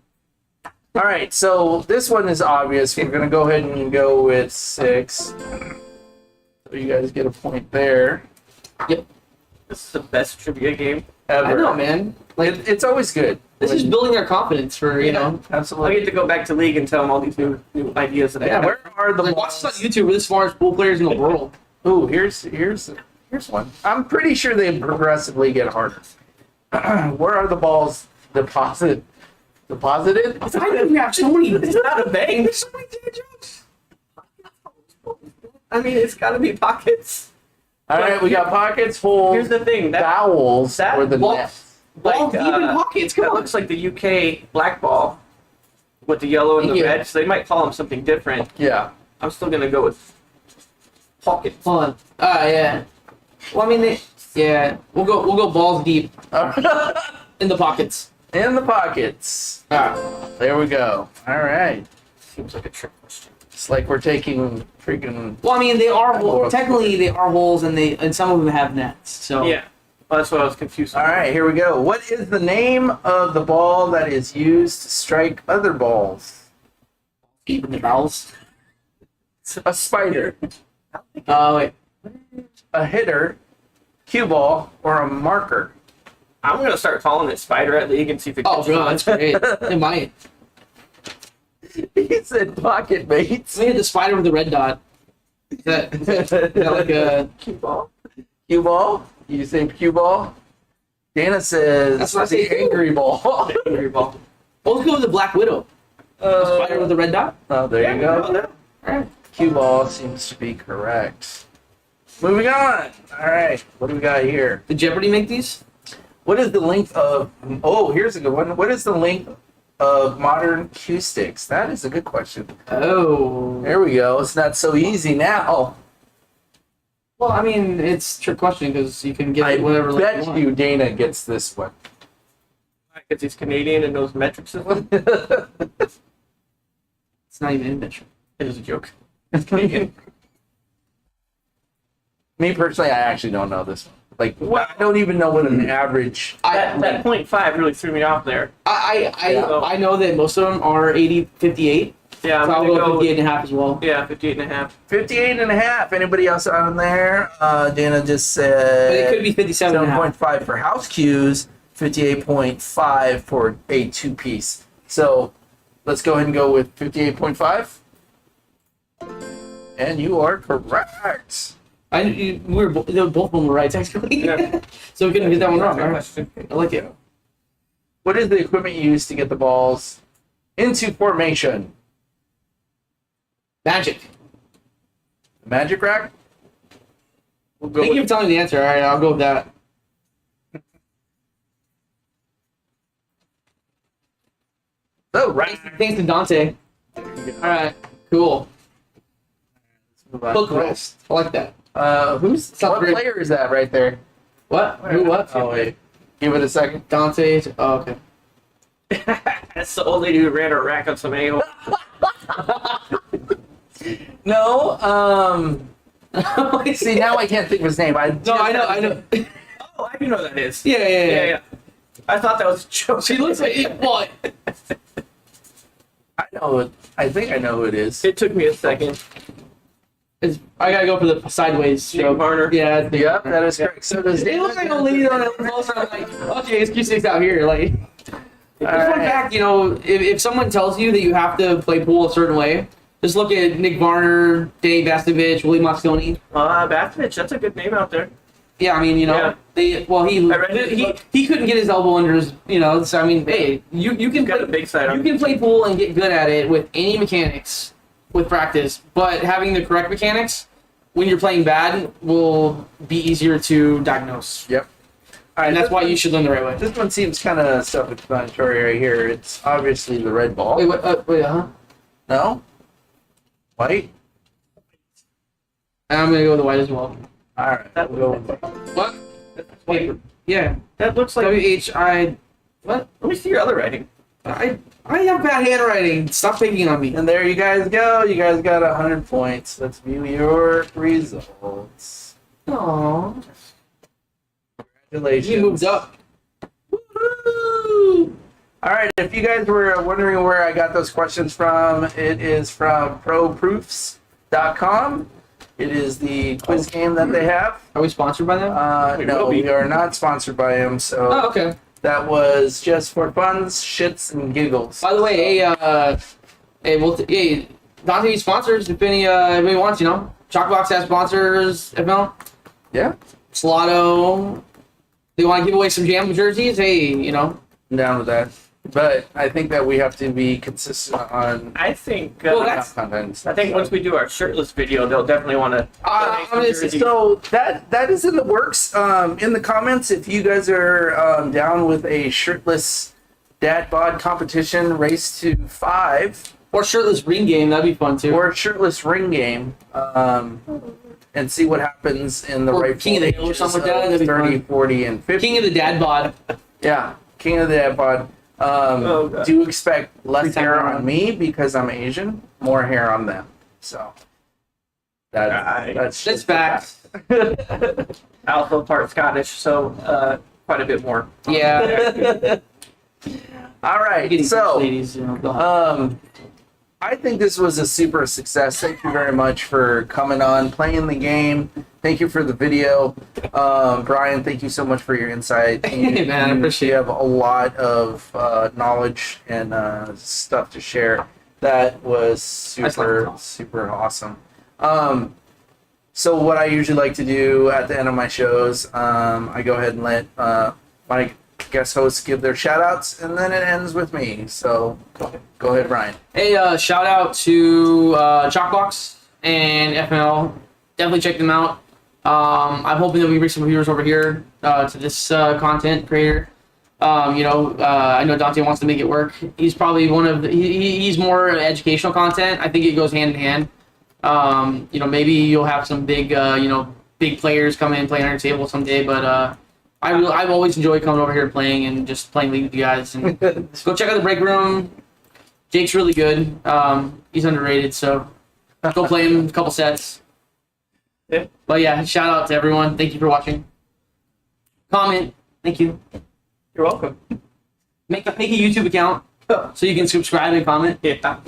S1: All right, so this one is obvious. We're going to go ahead and go with 6. So you guys get a point there.
S3: This is the best trivia game
S1: Ever.
S2: I know, man. Like
S1: It's always good.
S2: this is building their confidence for you know.
S3: I'll
S1: Absolutely.
S3: get to go back to league and tell them all these new ideas that I
S1: Yeah,
S3: have.
S1: where are the
S2: Like watch
S1: balls?
S2: this on YouTube. We're the smartest pool players in the world.
S1: Ooh, here's one. I'm pretty sure they progressively get harder. Where are the balls deposited? Deposited?
S2: I know we have so many.
S3: It's not a bang.
S2: There's so many dad jokes.
S3: I mean, it's got to be pockets.
S1: All right, we got pockets, holes,
S3: Here's the thing.
S1: vowels,
S3: that
S1: or the
S3: ball-
S1: nets.
S2: Ball deep in pockets. Come
S3: That
S2: on.
S3: looks like the UK black ball with the yellow and the
S2: Yeah.
S3: red. So they might call them something different.
S1: Yeah.
S3: I'm still gonna go with pockets.
S2: Hold on. Yeah. Well, I mean, yeah. We'll go balls deep in the pockets.
S1: In the pockets. There we go. All right.
S3: Seems like a trick question.
S1: It's like we're taking freaking.
S2: Well, I mean, they are
S1: Holes.
S2: technically they are holes, and some of them have nets. So
S3: Yeah. Well, that's what I was confused.
S1: All right, here we go. What is the name of the ball that is used to strike other balls?
S2: deep in the bowels.
S1: A spider,
S2: Oh wait.
S1: a hitter, cue ball, or a marker?
S3: I'm gonna start calling it Spider at League and see if it
S2: Oh,
S3: gets
S2: bro, that's great. It might.
S1: He said pocket mates.
S2: We had the spider with the red dot. Is that like a
S1: cue ball? Cue ball? You say cue ball? Dana says
S2: That's what I say
S1: the angry ball.
S3: angry ball.
S2: Let's go with the Black Widow. Spider with the red dot.
S1: Oh, there you go.
S2: Alright.
S1: Cue ball seems to be correct. Moving on. All right, what do we got here?
S2: Did Jeopardy make these?
S1: What is the length of? Oh, here's a good one. What is the length of modern cue sticks? That is a good question.
S2: Oh.
S1: There we go. It's not so easy now.
S2: Well, I mean, it's a trick question because you can get
S1: I
S2: whatever length
S1: bet
S2: want.
S1: you Dana gets this one.
S3: Because he's Canadian and knows metric system.
S2: It's not even in metric.
S3: It is a joke.
S1: Me personally, I actually don't know this one. Like, I don't even know what an average.
S3: That 0.5 really threw me off there.
S2: I know that most of them are 80, 58.
S3: Yeah, I'm
S2: So I'll
S3: gonna
S2: go
S3: go
S2: 58 and a half as well.
S3: Yeah, 58 and a half.
S1: 58 and a half. Anybody else on there? Dana just
S2: But it
S1: said
S2: could be 57 and a half.
S1: 7.5 for house cues, 58.5 for a two-piece. So let's go ahead and go with 58.5. And you are correct.
S2: We were both of them were right technically.
S3: Yeah.
S2: So we couldn't get that one wrong.
S3: Good
S2: All right.
S3: question.
S2: I like it.
S1: What is the equipment used to get the balls into formation?
S2: Magic.
S1: Magic rack?
S3: We'll go
S2: Thank you
S3: with
S2: for telling me the answer. All right, I'll go with that.
S1: Oh, right.
S2: Thanks to Dante. All right, cool. Hook roast. I like that.
S1: What
S2: great.
S1: player is that right there?
S2: What? Who? What?
S1: Oh, wait. Give it a second.
S2: Dante. Oh, okay.
S3: That's the old lady who ran her rack on some ale.
S1: No, see, now I can't think of his name.
S2: No, I know.
S3: Oh, I do know who that is.
S2: Yeah.
S3: I thought that was a joke.
S2: She looks like it. What?
S1: I know it. I think I know who it is.
S3: It took me a second.
S2: I gotta go for the sideways
S3: Nick
S2: stroke.
S3: Varner.
S2: Yeah.
S1: Yep, that is correct. So does
S2: It looks like a lady on it. I'm like, okay, it's Q6 out here. Like, just fun fact, if someone tells you that you have to play pool a certain way, just look at Nick Varner, Dave Vastovich, Willie Mosconi.
S3: Bathvich, that's a good name out there.
S2: Yeah, I mean,
S3: Yeah.
S2: he
S3: I read it.
S2: he couldn't get his elbow under his, so I mean, hey, you can
S3: Got
S2: play,
S3: a big side
S2: you
S3: on.
S2: can play pool and get good at it with any mechanics with practice, but having the correct mechanics when you're playing bad will be easier to diagnose.
S1: Yep. All right,
S2: And that's why you should learn the right way.
S1: This one seems kind of self-explanatory right here. It's obviously the red ball.
S2: Wait, what? Wait, huh?
S1: No? White?
S2: I'm gonna go with the white as well.
S1: All right.
S3: That
S1: We'll go with
S2: What?
S3: Wait,
S2: Yeah.
S3: that looks like.
S2: WHI. What?
S3: Let me see your other writing.
S2: I have bad handwriting. Stop picking on me.
S1: And there you guys go. You guys got 100 points. Let's view your results.
S2: Aww.
S1: Congratulations.
S2: He moved up.
S1: Woo! All right, if you guys were wondering where I got those questions from, it is from proproofs.com. It is the quiz game that they have.
S2: Are we sponsored by them?
S3: We
S1: No,
S3: will be.
S1: we are not sponsored by them, so
S2: Oh, okay.
S1: that was just for funs, shits, and giggles.
S2: By the way, hey, Dante sponsors if anybody wants, Chalkbox has sponsors, FML,
S1: Yeah,
S2: Slotto. They want to give away some Jam jerseys, hey,
S1: I'm down with that. But I think that we have to be consistent on
S3: I think.
S2: Well, that's-
S1: content.
S3: I think once we do our shirtless video, they'll definitely want to.
S1: So that is in the works. In the comments, if you guys are down with a shirtless dad bod competition, race to 5,
S2: Or shirtless ring game, that'd be fun too.
S1: or a shirtless ring game, and see what happens in the
S2: Or
S1: right
S2: King of the Hill or something like that, that'd be
S1: 30,
S2: fun.
S1: 40, and 50.
S2: King of the dad bod.
S1: Yeah, King of the Dad bod.
S3: God.
S1: Do expect less
S2: Free time
S1: hair
S2: around.
S1: on me because I'm Asian, more hair on them. So that's
S2: That's
S1: just
S2: facts.
S3: Also part Scottish, so quite a bit more.
S2: Yeah.
S1: all right.
S2: Getting
S1: So
S2: ladies, you know, go ahead.
S1: I think this was a super success. Thank you very much for coming on, playing the game. Thank you for the video. Brian, thank you so much for your insight.
S2: Hey, man, I appreciate
S1: You have a lot of knowledge and stuff to share. That was super, super awesome. So what I usually like to do at the end of my shows, I go ahead and let my guest hosts give their shout outs, and then it ends with me. So go ahead, Brian.
S2: Hey, shout out to Chalkbox and FML. Definitely check them out. I'm hoping that we bring some viewers over here to this content creator. I know Dante wants to make it work. He's probably one of the, he's more educational content. I think it goes hand in hand. Maybe you'll have some big, big players come in and play on your table someday. But I've always enjoyed coming over here and playing and just playing League with you guys. And go check out the break room. Jake's really good. He's underrated, so go play him a couple sets.
S3: Yeah.
S2: But yeah, shout out to everyone. Thank you for watching. Comment. Thank you.
S3: You're welcome.
S2: Make a YouTube account so you can subscribe and comment.
S3: Yeah.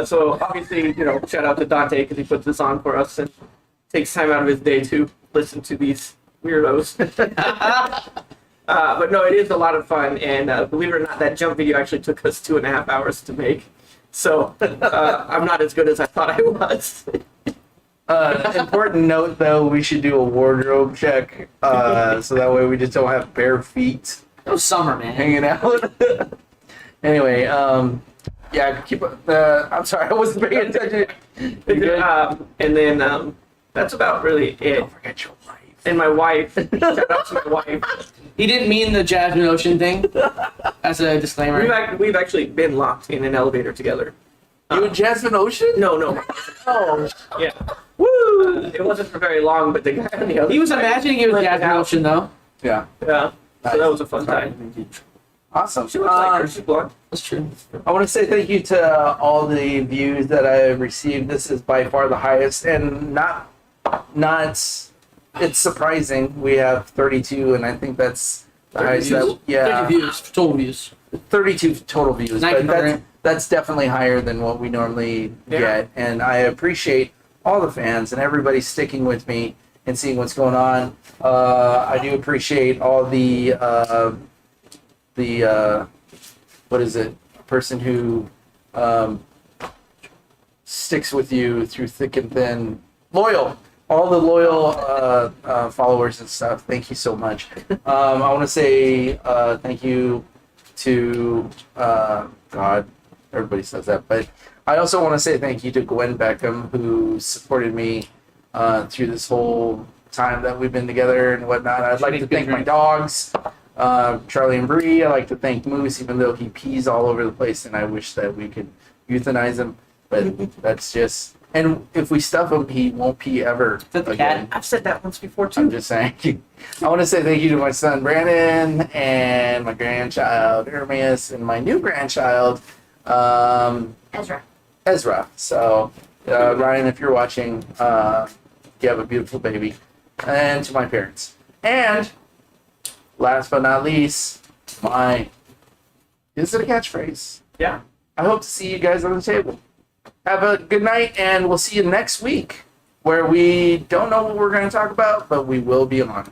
S3: So obviously, shout out to Dante because he puts this on for us and takes time out of his day to listen to these weirdos. But no, it is a lot of fun, and believe it or not, that jump video actually took us 2.5 hours to make. So I'm not as good as I thought I was.
S1: Important note, though, we should do a wardrobe check so that way we just don't have bare feet
S2: It was summer, man.
S1: hanging out. Anyway, yeah, keep I'm sorry, I wasn't paying attention. You good?
S3: And then that's about really it.
S1: Don't forget your wife.
S3: And my wife. Shout out to my wife.
S2: He didn't mean the Jasmine Ocean thing. As a disclaimer.
S3: We've actually been locked in an elevator together.
S1: You and Jasmine Ocean?
S3: No.
S1: Oh,
S3: Yeah. Woo! It wasn't for very long, but the guy on the other
S2: He was
S3: side
S2: imagining it was
S3: rented
S2: Jasmine
S3: out.
S2: Ocean, though.
S1: yeah.
S3: Yeah. So that was a fun time.
S1: Awesome.
S3: She looks like her. She's blonde.
S2: That's true.
S1: I want to say thank you to all the views that I have received. This is by far the highest, and not. It's surprising. We have 32, and I think that's the
S2: 30
S1: highest.
S2: views?
S1: That, yeah,
S2: 30 views, total views.
S1: 32 total views,
S2: Nice,
S1: but
S2: Bryan.
S1: that's definitely higher than what we normally
S3: Yeah.
S1: get, and I appreciate all the fans and everybody sticking with me and seeing what's going on. I do appreciate all the what is it? Person who sticks with you through thick and thin. Loyal. All the loyal followers and stuff. Thank you so much. I want to say thank you to God. Everybody says that, but I also want to say thank you to Gwen Beckham, who supported me through this whole time that we've been together and whatnot. I'd like to thank my dogs, Charlie and Bree. I'd like to thank Moose, even though he pees all over the place, and I wish that we could euthanize him. But that's just, and if we stuff him, he won't pee ever
S2: that the
S1: again.
S3: I've said that once before
S1: I'm
S3: too.
S1: just saying. I want to say thank you to my son Brandon and my grandchild Ermias and my new grandchild Ezra. So Ryan, if you're watching, you have a beautiful baby. And to my parents. And last but not least, is it a catchphrase?
S3: Yeah.
S1: I hope to see you guys on the table. Have a good night, and we'll see you next week, where we don't know what we're going to talk about, but we will be on.